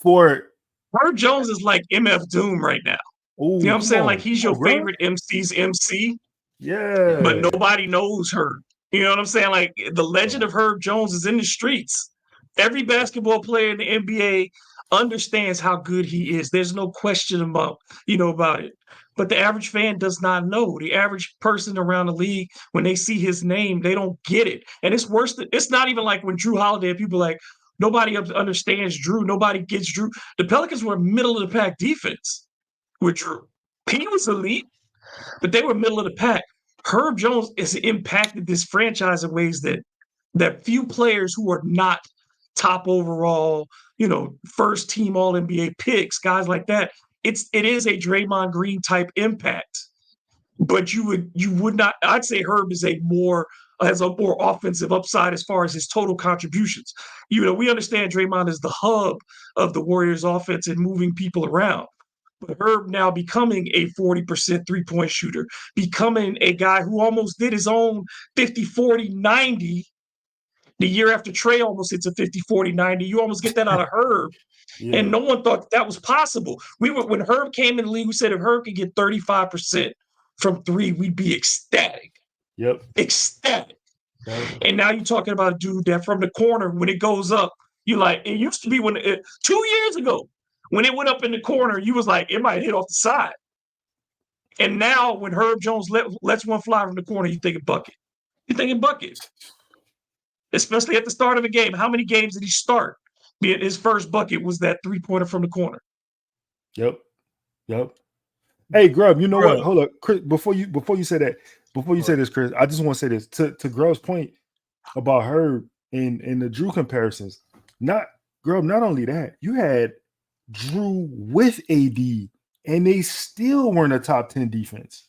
for Herb Jones is like MF Doom right now. You know what I'm saying? Like he's your favorite MC's MC. Yeah. But nobody knows Herb. You know what I'm saying? Like the legend of Herb Jones is in the streets. Every basketball player in the NBA understands how good he is. There's no question about it. But the average fan does not know. The average person around the league, when they see his name, they don't get it. And it's worse. It's not even like when Drew Holiday, people like, nobody understands Drew. Nobody gets Drew. The Pelicans were middle of the pack defense with Drew. He was elite, but they were middle of the pack. Herb Jones has impacted this franchise in ways that few players who are not top overall, first team All NBA picks, guys like that. It is a Draymond Green type impact, but you would not. I'd say Herb has a more offensive upside as far as his total contributions. We understand Draymond is the hub of the Warriors offense and moving people around. But Herb now becoming a 40% three-point shooter, becoming a guy who almost did his own 50-40-90 the year after Trey almost hits a 50-40-90. You almost get that out of Herb. Yeah. And no one thought that was possible. When Herb came in the league, we said if Herb could get 35% from three, we'd be ecstatic. Yep. Ecstatic. Yep. And now you're talking about a dude that from the corner, when it goes up, you like, it used to be 2 years ago, when it went up in the corner, you was like, it might hit off the side. And now when Herb Jones lets one fly from the corner, you're thinking bucket. You're thinking bucket. Especially at the start of a game. How many games did he start? His first bucket was that three-pointer from the corner. Yep. Hey, Grubb, you know what? Hold up. Chris, before you say this, Chris, I just want to say this. To Grubb's point about Herb and the Drew comparisons. Not only that, you had Drew with AD, and they still weren't a top 10 defense.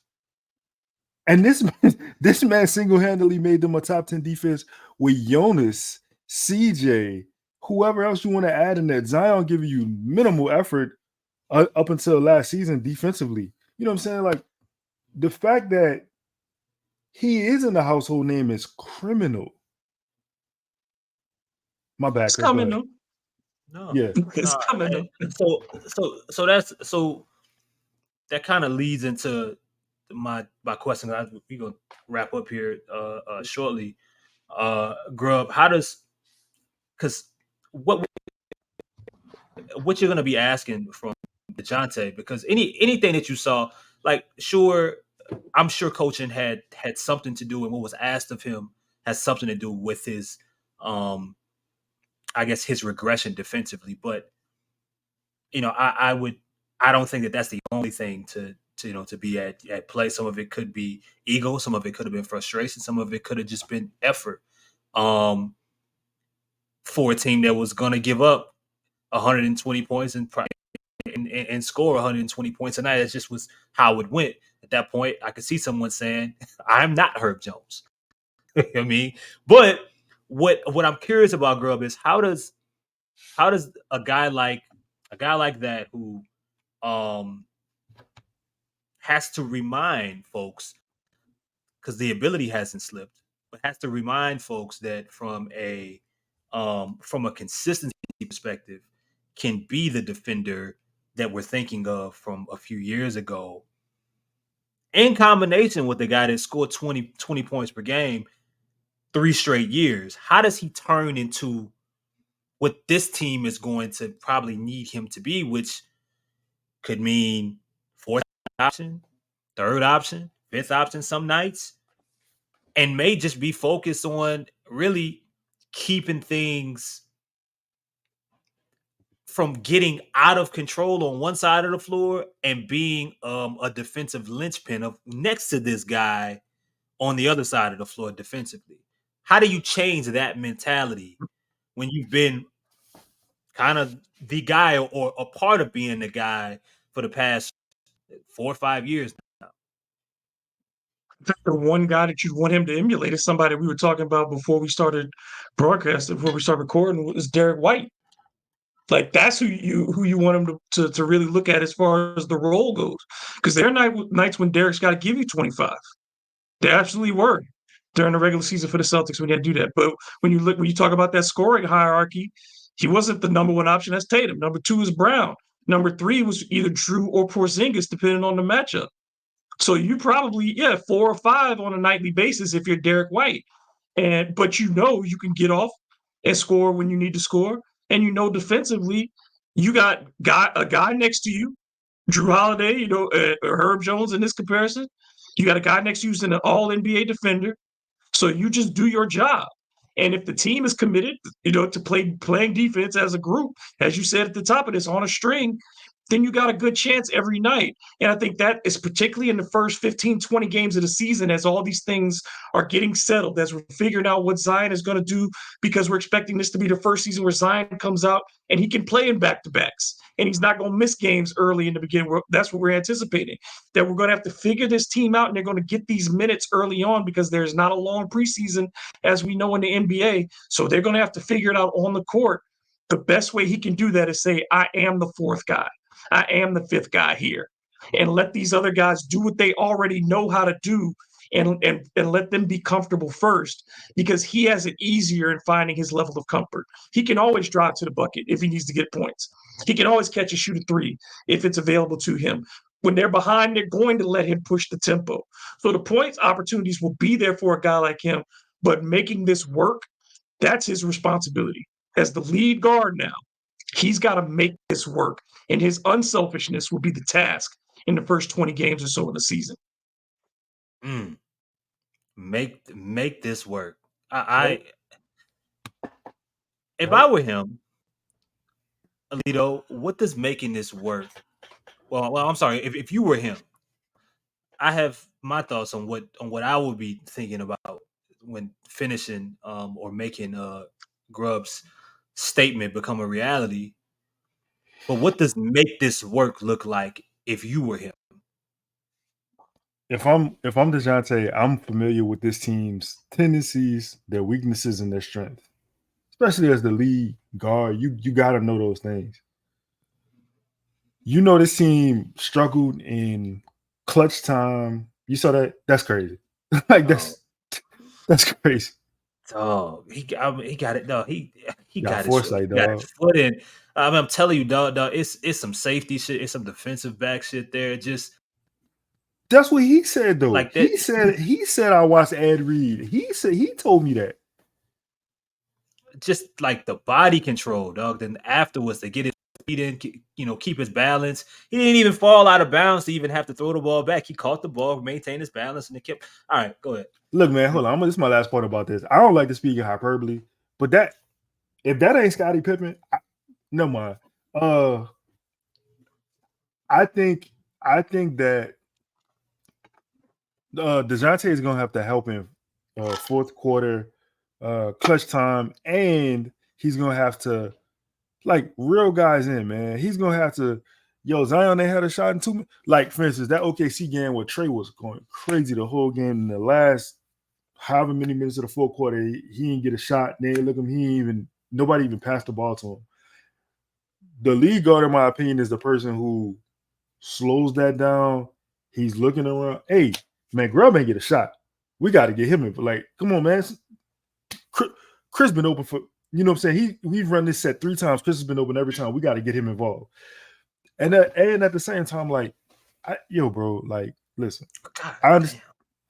And this man single-handedly made them a top 10 defense with Jonas, CJ, whoever else you want to add in that. Zion giving you minimal effort up until last season defensively. You know what I'm saying? Like the fact that he isn't a household name is criminal. My bad. It's coming though. No, yeah, it's coming. So that kind of leads into my question. We're gonna wrap up here shortly. Grubb, how does because what you're going to be asking from Dejounte, because anything that you saw, like, sure, I'm sure coaching had something to do, and what was asked of him has something to do with his, I guess, his regression defensively. But I don't think that that's the only thing to be at play. Some of it could be ego, some of it could have been frustration, some of it could have just been effort. For a team that was going to give up 120 points and score 120 points a night, that just was how it went. At that point, I could see someone saying, "I'm not Herb Jones." I mean, but what I'm curious about, Grubb, is how does a guy like that who has to remind folks, because the ability hasn't slipped, but has to remind folks that from a consistency perspective, can be the defender that we're thinking of from a few years ago, in combination with the guy that scored 20 points per game 3 straight years. How does he turn into what this team is going to probably need him to be, which could mean fourth option, third option, fifth option some nights, and may just be focused on really keeping things from getting out of control on one side of the floor and being a defensive linchpin of next to this guy on the other side of the floor defensively. How do you change that mentality when you've been kind of the guy or a part of being the guy for the past 4 or 5 years now? The one guy that you'd want him to emulate is somebody we were talking about before we started broadcasting, before we started recording, was Derek White. Like, that's who you want him to really look at as far as the role goes. Because there are nights when Derek's got to give you 25. There absolutely were during the regular season for the Celtics when he had to do that. But when you talk about that scoring hierarchy, he wasn't the number one option. That's Tatum. Number 2 is Brown. Number 3 was either Drew or Porzingis, depending on the matchup. So you probably, 4 or 5 on a nightly basis if you're Derek White. But you can get off and score when you need to score. And defensively, you got a guy next to you, Drew Holiday, Herb Jones in this comparison. You got a guy next to you who's an all-NBA defender. So you just do your job. And if the team is committed, to playing defense as a group, as you said at the top of this, on a string, then you got a good chance every night. And I think that is particularly in the first 15, 20 games of the season, as all these things are getting settled, as we're figuring out what Zion is going to do, because we're expecting this to be the first season where Zion comes out and he can play in back-to-backs. And he's not going to miss games early in the beginning. That's what we're anticipating, that we're going to have to figure this team out, and they're going to get these minutes early on because there's not a long preseason, as we know in the NBA. So they're going to have to figure it out on the court. The best way he can do that is say, I am the 4th guy. I am the 5th guy here, and let these other guys do what they already know how to do, and let them be comfortable first, because he has it easier in finding his level of comfort. He can always drive to the bucket if he needs to get points. He can always catch a shoot a 3 if it's available to him. When they're behind, they're going to let him push the tempo. So the points opportunities will be there for a guy like him, but making this work, that's his responsibility. As the lead guard now, he's got to make this work, and his unselfishness will be the task in the first 20 games or so of the season. Make this work. If I were him, Lito, what does making this work? Well, I'm sorry. If you were him, I have my thoughts on what I would be thinking about when finishing or making Grubb's statement become a reality. But what does make this work look like if you were him? If I'm Dejounte, I'm familiar with this team's tendencies, their weaknesses, and their strengths. Especially as the lead guard, you got to know those things. This team struggled in clutch time. You saw that? That's crazy. That's crazy. Oh, he got it. No, he got foresight, it. Got his foot in. I'm telling you, dog. It's some safety shit. It's some defensive back shit there. Just that's what he said, though. Like that. He said I watched Ed Reed. He told me that. just like the body control, dog. Then afterwards, to get his feet in, keep his balance. He didn't even fall out of bounds to even have to throw the ball back. He caught the ball, maintained his balance, and it kept. All right, go ahead. Look, man, hold on. This is my last point about this. I don't like to speak in hyperbole, but if that ain't Scottie Pippen, no mind. I think that Dejounte is gonna have to help him fourth quarter, clutch time, and he's gonna have to like real guys in, man. He's gonna have to. Yo, Zion, they had a shot in 2 minutes. Like, for instance, that OKC game where Trey was going crazy the whole game. In the last however many minutes of the fourth quarter, he didn't get a shot. They look at him. Nobody even passed the ball to him. The lead guard, in my opinion, is the person who slows that down. He's looking around. Hey, man, Grubb ain't get a shot. We got to get him in. Like, come on, man. Chris been open for, you know what I'm saying? We've run this set 3 times. Chris has been open every time. We got to get him involved. And at the same time, like, bro, like, listen, I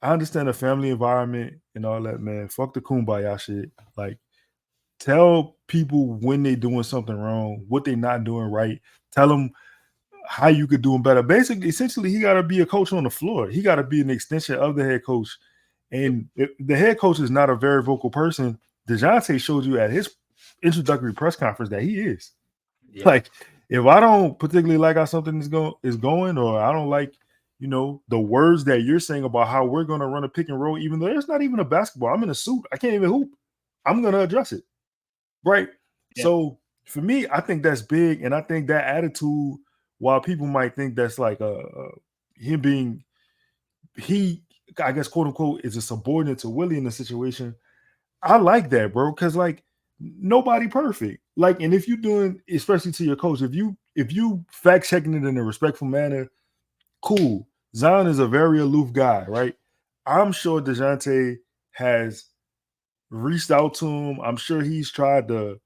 understand the family environment and all that, man. Fuck the kumbaya shit. Like, tell people when they doing something wrong, what they not doing right. Tell them how you could do them better. Basically, essentially, he got to be a coach on the floor. He got to be an extension of the head coach. And if the head coach is not a very vocal person, Dejounte showed you at his introductory press conference that he is. Yeah. Like, if I don't particularly like how something is going, or I don't like, the words that you're saying about how we're going to run a pick and roll, even though it's not even a basketball, I'm in a suit, I can't even hoop, I'm going to address it. Right. Yeah. So for me, I think that's big. And I think that attitude, while people might think that's like him being, I guess, quote unquote, is a subordinate to Willie in the situation. I like that, bro. Cause like nobody perfect. Like, and if you're doing, especially to your coach, if you fact checking it in a respectful manner, cool. Zion is a very aloof guy, right? I'm sure Dejounte has reached out to him. I'm sure he's tried to,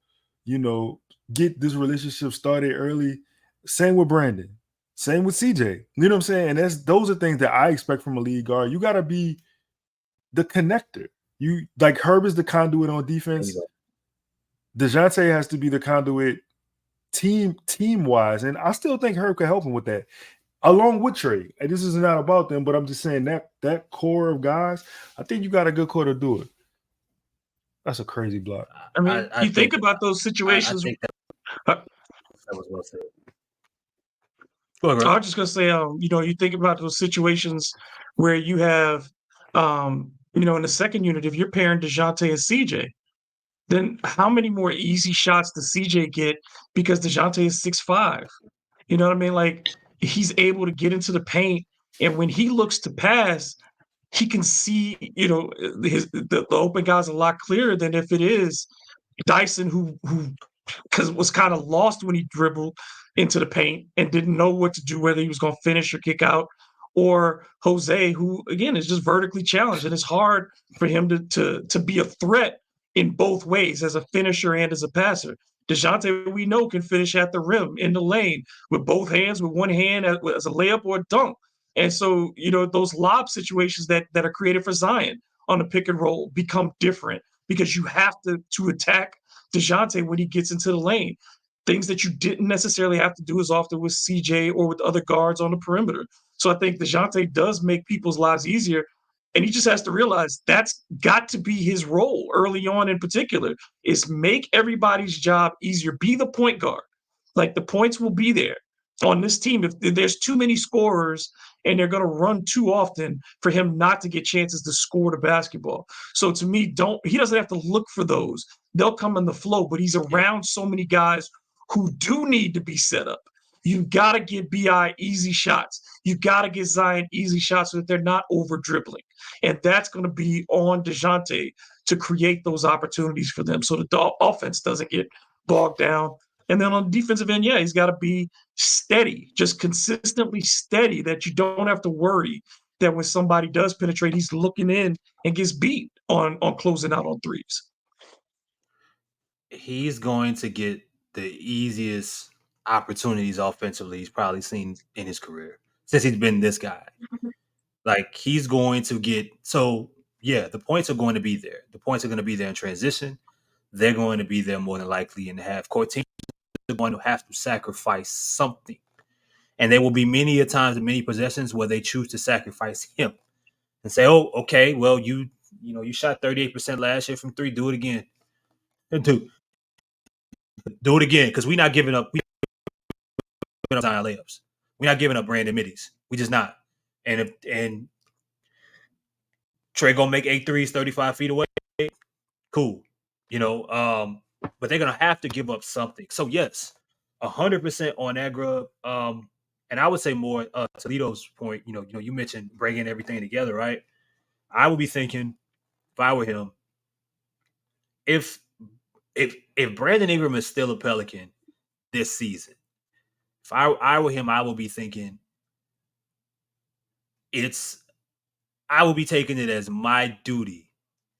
get this relationship started early. Same with Brandon. Same with CJ. You know what I'm saying? And those are things that I expect from a lead guard. You got to be the connector. You like Herb is the conduit on defense. Dejounte has to be the conduit team-wise. And I still think Herb could help him with that. Along with Trey. And this is not about them, but I'm just saying that core of guys, I think you got a good core to do it. That's a crazy block. I mean, you think about those situations. I think that was well said. Go ahead, I was just gonna say, you think about those situations where you have, in the second unit, if you're pairing Dejounte and CJ, then how many more easy shots does CJ get because Dejounte is 6'5"? You know what I mean? Like, he's able to get into the paint, and when he looks to pass, he can see, the open guys a lot clearer than if it is Dyson who because was kind of lost when he dribbled into the paint and didn't know what to do, whether he was going to finish or kick out, or Jose, who again is just vertically challenged, and it's hard for him to be a threat in both ways, as a finisher and as a passer. Dejounte, we know, can finish at the rim in the lane with both hands, with one hand as a layup or a dunk. And so, those lob situations that are created for Zion on the pick and roll become different because you have to attack Dejounte when he gets into the lane. Things that you didn't necessarily have to do as often with CJ or with other guards on the perimeter. So I think Dejounte does make people's lives easier. And he just has to realize that's got to be his role early on in particular, is make everybody's job easier. Be the point guard. Like, the points will be there on this team. If there's too many scorers and they're going to run too often for him not to get chances to score the basketball. So to me, he doesn't have to look for those. They'll come in the flow, but he's around so many guys who do need to be set up. You've got to get BI easy shots. You've got to get Zion easy shots so that they're not over dribbling. And that's going to be on Dejounte to create those opportunities for them so that the offense doesn't get bogged down. And then on the defensive end, he's got to be steady, just consistently steady, that you don't have to worry that when somebody does penetrate, he's looking in and gets beat on closing out on threes. He's going to get the easiest opportunities offensively he's probably seen in his career since he's been this guy. Like, he's going to get, the points are going to be there. The points are going to be there in transition. they're going to be there more than likely in the half court. Teams are going to have to sacrifice something. And there will be many a times and many possessions where they choose to sacrifice him and say, oh, okay, well, you shot 38% last year from three. Do it again. And do it again, because we're not giving up. We're not Zion layups. We're not giving up Brandon middies. We just not. And Trey gonna make 8 threes 35 feet away. Cool. But they're gonna have to give up something. So yes, 100% on that, Grubb. And I would say more to Lito's point. You mentioned bringing everything together, right? I would be thinking, if I were him, if Brandon Ingram is still a Pelican this season, if I were him, I would be thinking I will be taking it as my duty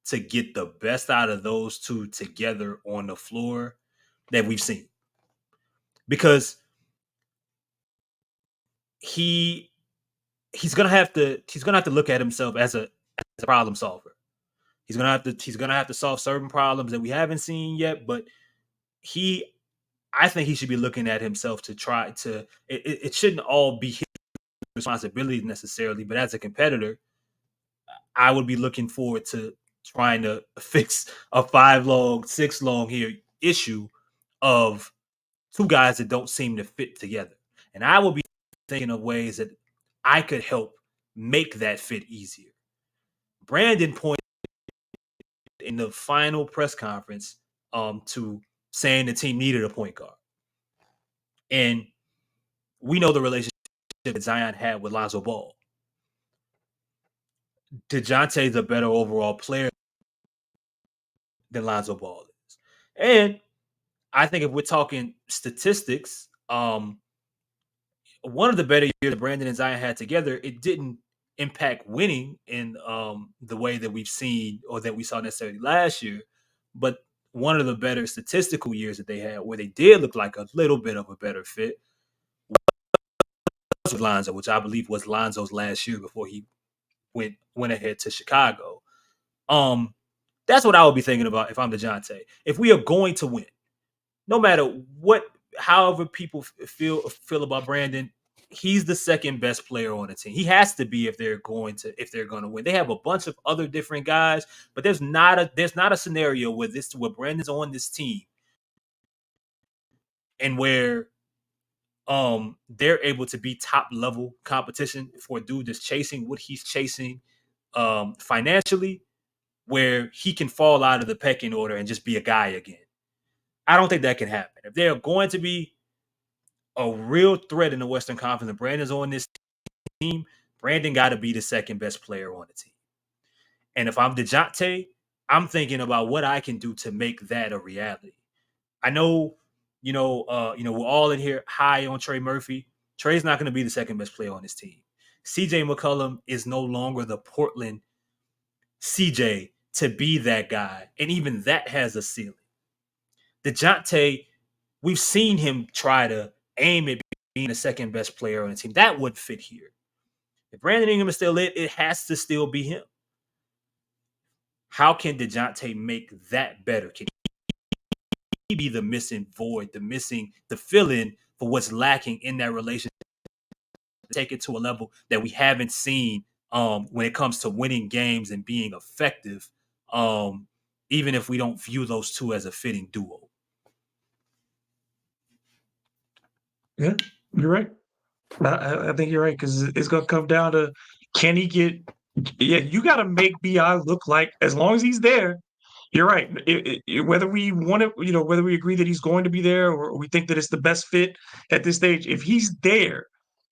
to get the best out of those two together on the floor that we've seen. Because he's gonna have to look at himself as a problem solver. He's gonna have to solve certain problems that we haven't seen yet, but I think he should be looking at himself to try to. It shouldn't all be his responsibility necessarily, but as a competitor, I would be looking forward to trying to fix a 6 long here issue of two guys that don't seem to fit together. And I will be thinking of ways that I could help make that fit easier. Brandon pointed in the final press conference to saying the team needed a point guard. And we know the relationship that Zion had with Lonzo Ball. Dejounte is a better overall player than Lonzo Ball is. And I think if we're talking statistics, one of the better years that Brandon and Zion had together, it didn't impact winning in the way that we've seen or that we saw necessarily last year. But one of the better statistical years that they had where they did look like a little bit of a better fit was with Lonzo, which I believe was Lonzo's last year before he went ahead to Chicago. That's what I would be thinking about if I'm Dejounte. If we are going to win, no matter however people feel about Brandon, he's the second best player on the team. He has to be if they're going to win. They have a bunch of other different guys, but there's not a scenario where Brandon's on this team and where they're able to be top level competition for a dude that's chasing what he's chasing financially, where he can fall out of the pecking order and just be a guy again. I don't think that can happen. If they're going to be a real threat in the Western Conference and Brandon's on this team, Brandon got to be the second best player on the team. And if I'm Dejounte, I'm thinking about what I can do to make that a reality. I know, we're all in here high on Trey Murphy. Trey's not going to be the second best player on this team. CJ McCollum is no longer the Portland CJ to be that guy. And even that has a ceiling. Dejounte, we've seen him try to aim at being the second best player on the team. That would fit here. If Brandon Ingram is still it has to still be him. How can Dejounte make that better? Can he be the missing void, the fill-in for what's lacking in that relationship? Take it to a level that we haven't seen when it comes to winning games and being effective, even if we don't view those two as a fitting duo. Yeah, you're right. I think you're right, because it's going to come down to, can he get – you got to make BI look like, as long as he's there, you're right. Whether we want to, whether we agree that he's going to be there or we think that it's the best fit at this stage, if he's there,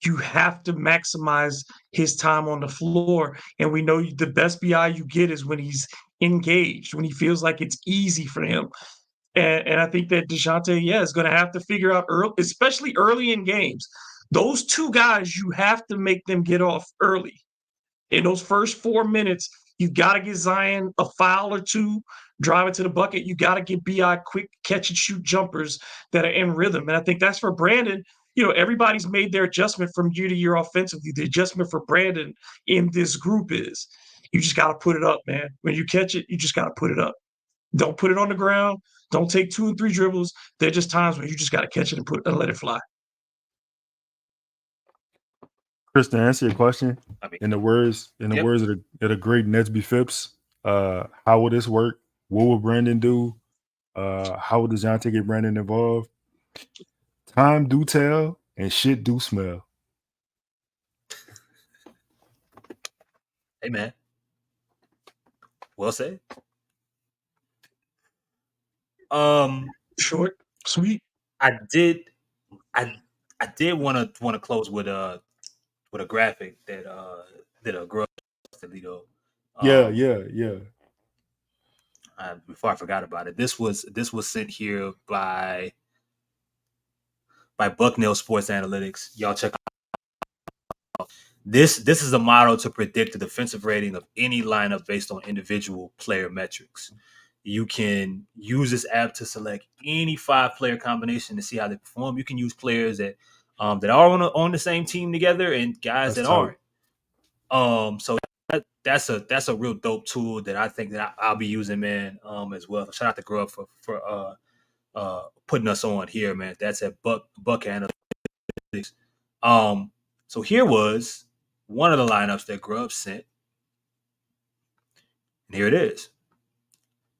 you have to maximize his time on the floor. And we know the best BI you get is when he's engaged, when he feels like it's easy for him. And I think that Dejounte, is going to have to figure out early, especially early in games. Those two guys, you have to make them get off early. In those first 4 minutes, you got to get Zion a foul or two, drive it to the bucket. You got to get BI quick catch and shoot jumpers that are in rhythm. And I think that's for Brandon. Everybody's made their adjustment from year to year offensively. The adjustment for Brandon in this group is you just got to put it up, man. When you catch it, you just got to put it up. Don't put it on the ground. Don't take 2 or 3 dribbles. There are just times where you just got to catch it and let it fly. Chris, to answer your question, I mean, in the words of the great Nesby Phipps, how will this work? What will Brandon do? How will Dejounte get Brandon involved? Time do tell and shit do smell. hey man, well said. Short, sweet. I did want to close with a graphic that Grubb Lito. Yeah. Before I forgot about it, this was sent here by Bucknell Sports Analytics. Y'all check out. This is a model to predict the defensive rating of any lineup based on individual player metrics. You can use this app to select any 5-player combination to see how they perform. You can use players that are on the same team together and guys that aren't. So that's a real dope tool that I think that I'll be using, man, as well. Shout out to Grubb for putting us on here, man. That's at Buck Analytics. So here was one of the lineups that Grubb sent, and here it is: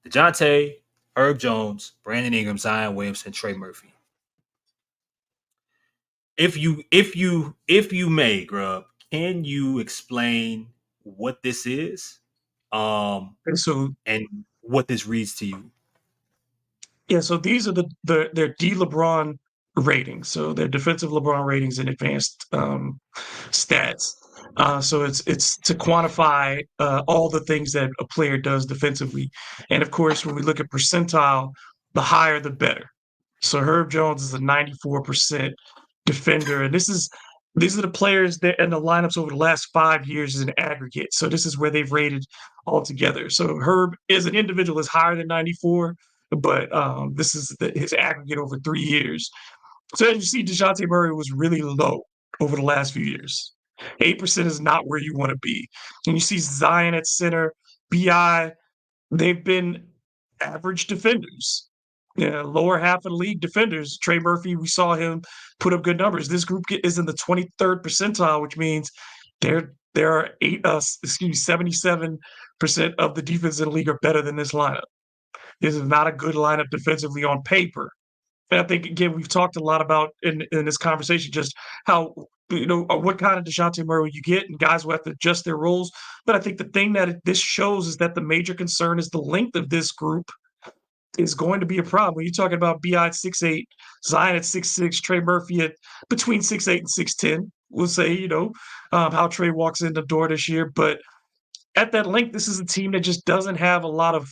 Dejounte, Herb Jones, Brandon Ingram, Zion Williamson, Trey Murphy. If you may, Grubb, can you explain what this is, and what this reads to you? Yeah, so these are their D-LeBron ratings. So their defensive LeBron ratings and advanced stats. So it's to quantify all the things that a player does defensively. And of course, when we look at percentile, the higher the better. So Herb Jones is a 94% defender, and these are the players that in the lineups over the last 5 years in aggregate. So this is where they've rated all together. So Herb as an individual is higher than 94, but this is his aggregate over 3 years. So as you see, Dejounte Murray was really low over the last few years. 8% is not where you want to be. And you see Zion at center, BI, they've been average defenders. Yeah, lower half of the league defenders. Trey Murphy, we saw him put up good numbers. This group is in the 23rd percentile, which means there are 77% of the defense in the league are better than this lineup. This is not a good lineup defensively on paper. And I think again we've talked a lot about in this conversation just how what kind of Dejounte Murray you get, and guys will have to adjust their roles. But I think the thing that this shows is that the major concern is the length of this group is going to be a problem. When you're talking about BI at 6'8", Zion at 6'6", Trey Murphy at between 6'8" and 6'10", we'll say, how Trey walks in the door this year. But at that length, this is a team that just doesn't have a lot of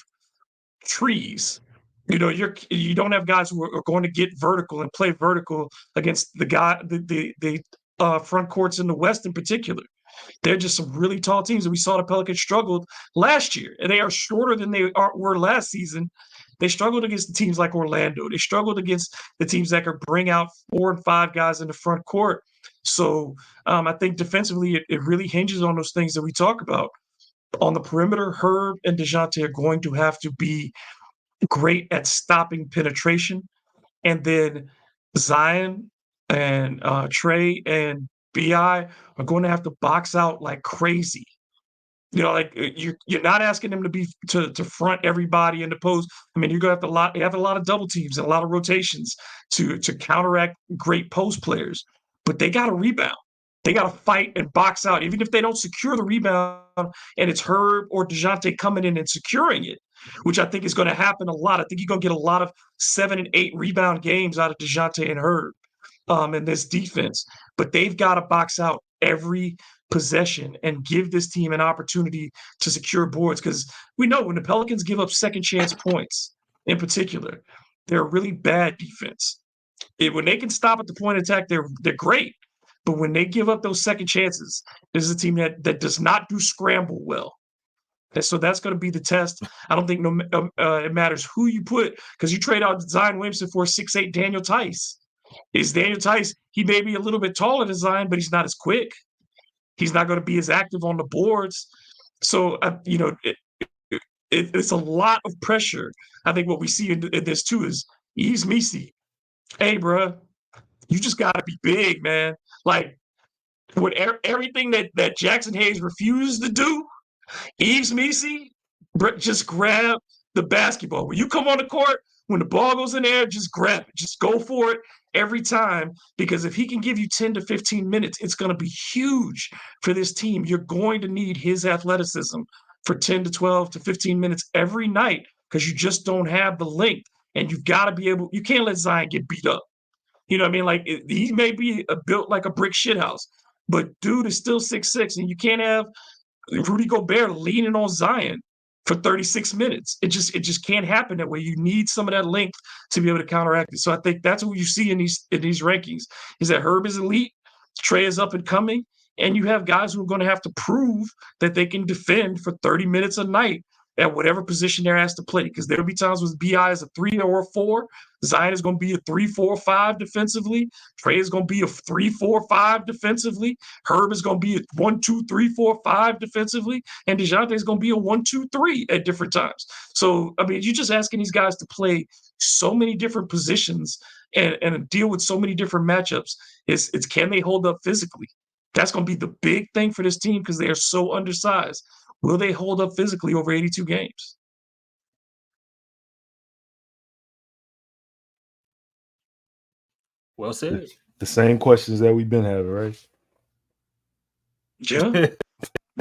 trees. You don't have guys who are going to get vertical and play vertical against the front courts in the West in particular. They're just some really tall teams, and we saw the Pelicans struggled last year, and they are shorter than they were last season. They struggled against the teams like Orlando. They struggled against the teams that could bring out 4 and 5 guys in the front court. So I think defensively, it really hinges on those things that we talk about. On the perimeter, Herb and Dejounte are going to have to be great at stopping penetration. And then Zion and Trey and BI are going to have to box out like crazy. You're not asking them to be to front everybody in the post. I mean, you're gonna have a lot of double teams and a lot of rotations to counteract great post players, but they got to rebound. They got to fight and box out, even if they don't secure the rebound. And it's Herb or Dejounte coming in and securing it, which I think is going to happen a lot. I think you're going to get a lot of 7 and 8 rebound games out of Dejounte and Herb in this defense. But they've got to box out every possession and give this team an opportunity to secure boards, because we know when the Pelicans give up second chance points in particular, they're a really bad defense. When they can stop at the point of attack, they're great. But when they give up those second chances, this is a team that does not do scramble well. And so that's going to be the test. I don't think it matters who you put, because you trade out Zion Williamson for 6'8" Daniel Tice. Is Daniel Tice, he may be a little bit taller than Zion, but he's not as quick. He's not going to be as active on the boards. So, it's a lot of pressure. I think what we see in this too is Yves Missi. Hey, bro, you just got to be big, man. Like with everything that Jackson Hayes refused to do, Yves Missi, just grab the basketball. When you come on the court, when the ball goes in there, just grab it. Just go for it every time. Because if he can give you 10 to 15 minutes, it's going to be huge for this team. You're going to need his athleticism for 10 to 12 to 15 minutes every night because you just don't have the length. And you've got to be able, you can't let Zion get beat up. You know what I mean? Like he may be built like a brick shithouse, but dude is still 6'6", and you can't have Rudy Gobert leaning on Zion for 36 minutes. It just can't happen that way. You need some of that length to be able to counteract it. So I think that's what you see in these rankings is that Herb is elite, Trey is up and coming, and you have guys who are going to have to prove that they can defend for 30 minutes a night at whatever position they're asked to play. Because there'll be times when BI is a 3 or a 4. Zion is going to be a 3, 4, 5 defensively. Trey is going to be a 3, 4, 5 defensively. Herb is going to be a 1, 2, 3, 4, 5 defensively. And Dejounte is going to be a 1, 2, 3 at different times. So, I mean, you're just asking these guys to play so many different positions and deal with so many different matchups. It's can they hold up physically? That's going to be the big thing for this team because they are so undersized. Will they hold up physically over 82 games? Well said. The same questions that we've been having, right? Yeah.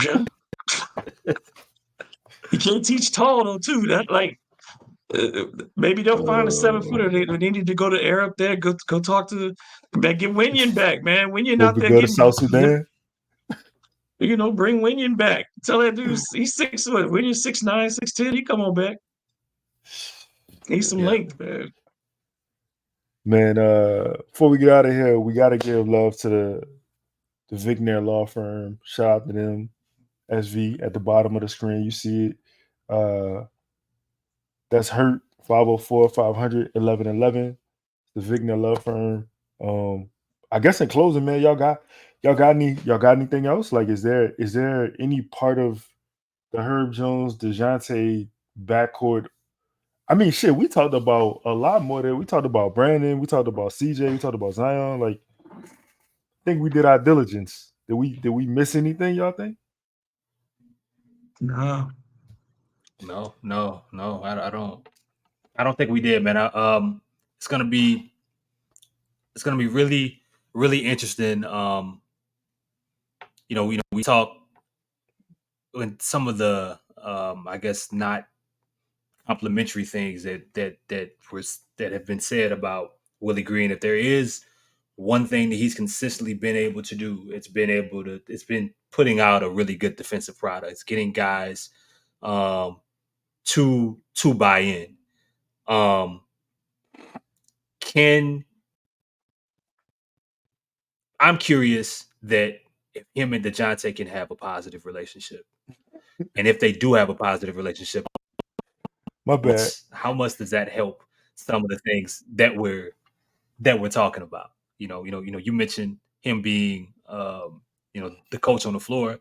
Yeah. You can't teach tall though, too. That maybe they'll find a 7-footer. They need to go to air up there. Go talk to get Winyan back, man. Winyan out there Go to getting South Sudan. Bring Winyan back. Tell that dude he's 6 foot. Winyan's 6'9", 6'10". He come on back. Need some length, man. Man, before we get out of here, we got to give love to the Vigner Law Firm. Shout out to them. SV at the bottom of the screen. You see it. That's Hurt 504-500-1111. The Vigner Law Firm. I guess in closing, man, y'all got anything else? Like, is there any part of the Herb Jones Dejounte backcourt? I mean, shit, we talked about a lot more than we talked about Brandon, we talked about CJ, we talked about Zion. Like, I think we did our diligence. Did we miss anything, y'all think? No. I don't think we did, man. It's gonna be really, really interesting. We talk in some of the I guess not complimentary things that have been said about Willie Green. If there is one thing that he's consistently been able to do, it's been putting out a really good defensive product. It's getting guys to buy in. I'm curious that if him and Dejounte can have a positive relationship, and if they do have a positive relationship, my bad. How much does that help some of the things that we're talking about? You mentioned him being the coach on the floor.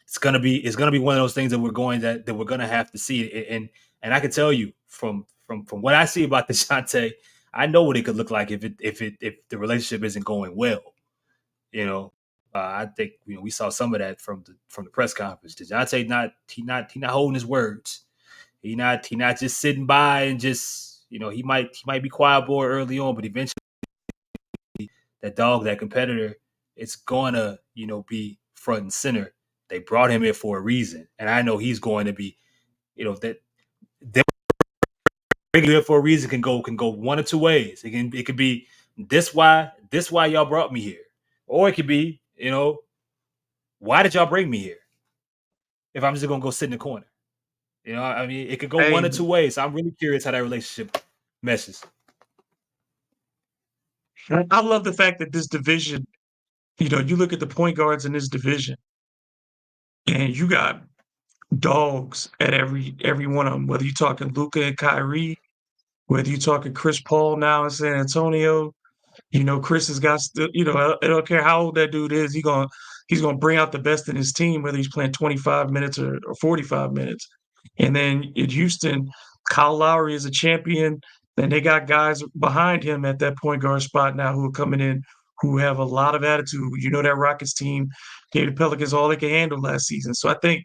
It's gonna be one of those things that we're gonna have to see. And I can tell you from what I see about Dejounte, I know what it could look like if the relationship isn't going well. I think we saw some of that from the press conference. Dejounte not holding his words. He not just sitting by and just he might be quiet boy early on, but eventually that competitor, it's gonna be front and center. They brought him in for a reason, and I know he's going to be that they bring him in for a reason can go one or two ways. It could be this why y'all brought me here, or it could be why did y'all bring me here if I'm just gonna go sit in the corner. I mean, it could go one or two ways. So I'm really curious how that relationship meshes. I love the fact that this division, you look at the point guards in this division, and you got dogs at every one of them. Whether you're talking Luka and Kyrie, whether you're talking Chris Paul now in San Antonio, Chris has got still. I don't care how old that dude is. He's gonna bring out the best in his team, whether he's playing 25 minutes or 45 minutes. And then in Houston, Kyle Lowry is a champion, and they got guys behind him at that point guard spot now who are coming in who have a lot of attitude. You know, that Rockets team gave the Pelicans all they could handle last season. So I think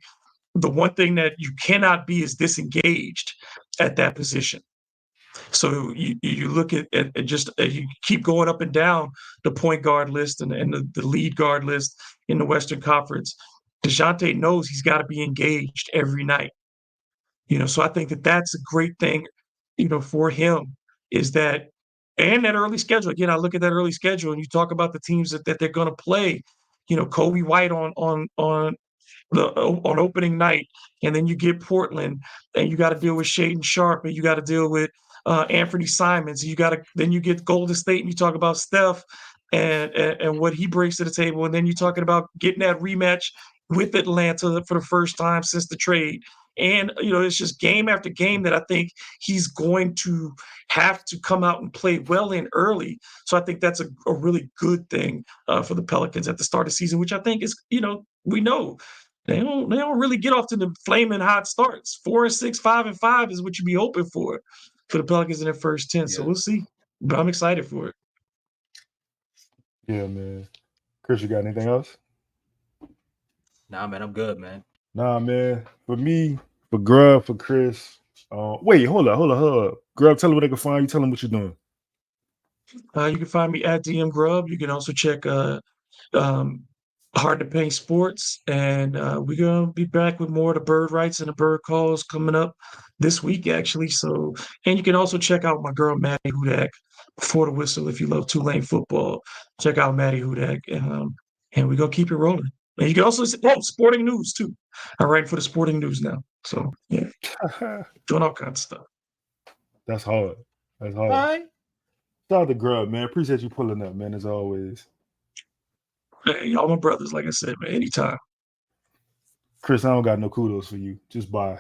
the one thing that you cannot be is disengaged at that position. So you look at just you keep going up and down the point guard list and the lead guard list in the Western Conference. Dejounte knows he's got to be engaged every night. You know, so I think that that's a great thing, you know, for him is that, and that early schedule. Again, I look at that early schedule and you talk about the teams that they're going to play. You know, Kobe White on opening night, and then you get Portland, and you got to deal with Shaedon Sharpe, and you got to deal with Anthony Simons. Then you get Golden State, and you talk about Steph and what he brings to the table, and then you're talking about getting that rematch with Atlanta for the first time since the trade. And you know, it's just game after game that I think he's going to have to come out and play well in early. So I think that's a really good thing for the Pelicans at the start of the season, which I think is, you know, we know they don't really get off to the flaming hot starts. 4-6, 5-5 is what you be hoping for the Pelicans in their first 10. So we'll see. But I'm excited for it. Yeah, man. Chris, you got anything else? Nah, man, I'm good, man. Nah, man. For me, for Grubb, for Chris. Wait, hold up. Grubb, tell them where they can find you. Tell them what you're doing. You can find me at DM Grubb. You can also check Hard to Paint Sports, and we're gonna be back with more of the bird rights and the bird calls coming up this week, actually. So, and you can also check out my girl Maddie Hudak before the whistle if you love Tulane football. Check out Maddie Hudak, and we're gonna keep it rolling. And you can also sporting news too. I'm writing for the sporting news now, so yeah, doing all kinds of stuff. That's hard. All right. Shout out to Grubb, man. Appreciate you pulling up, man, as always. Hey, y'all my brothers, like I said, man, anytime. Chris, I don't got no kudos for you. Just bye.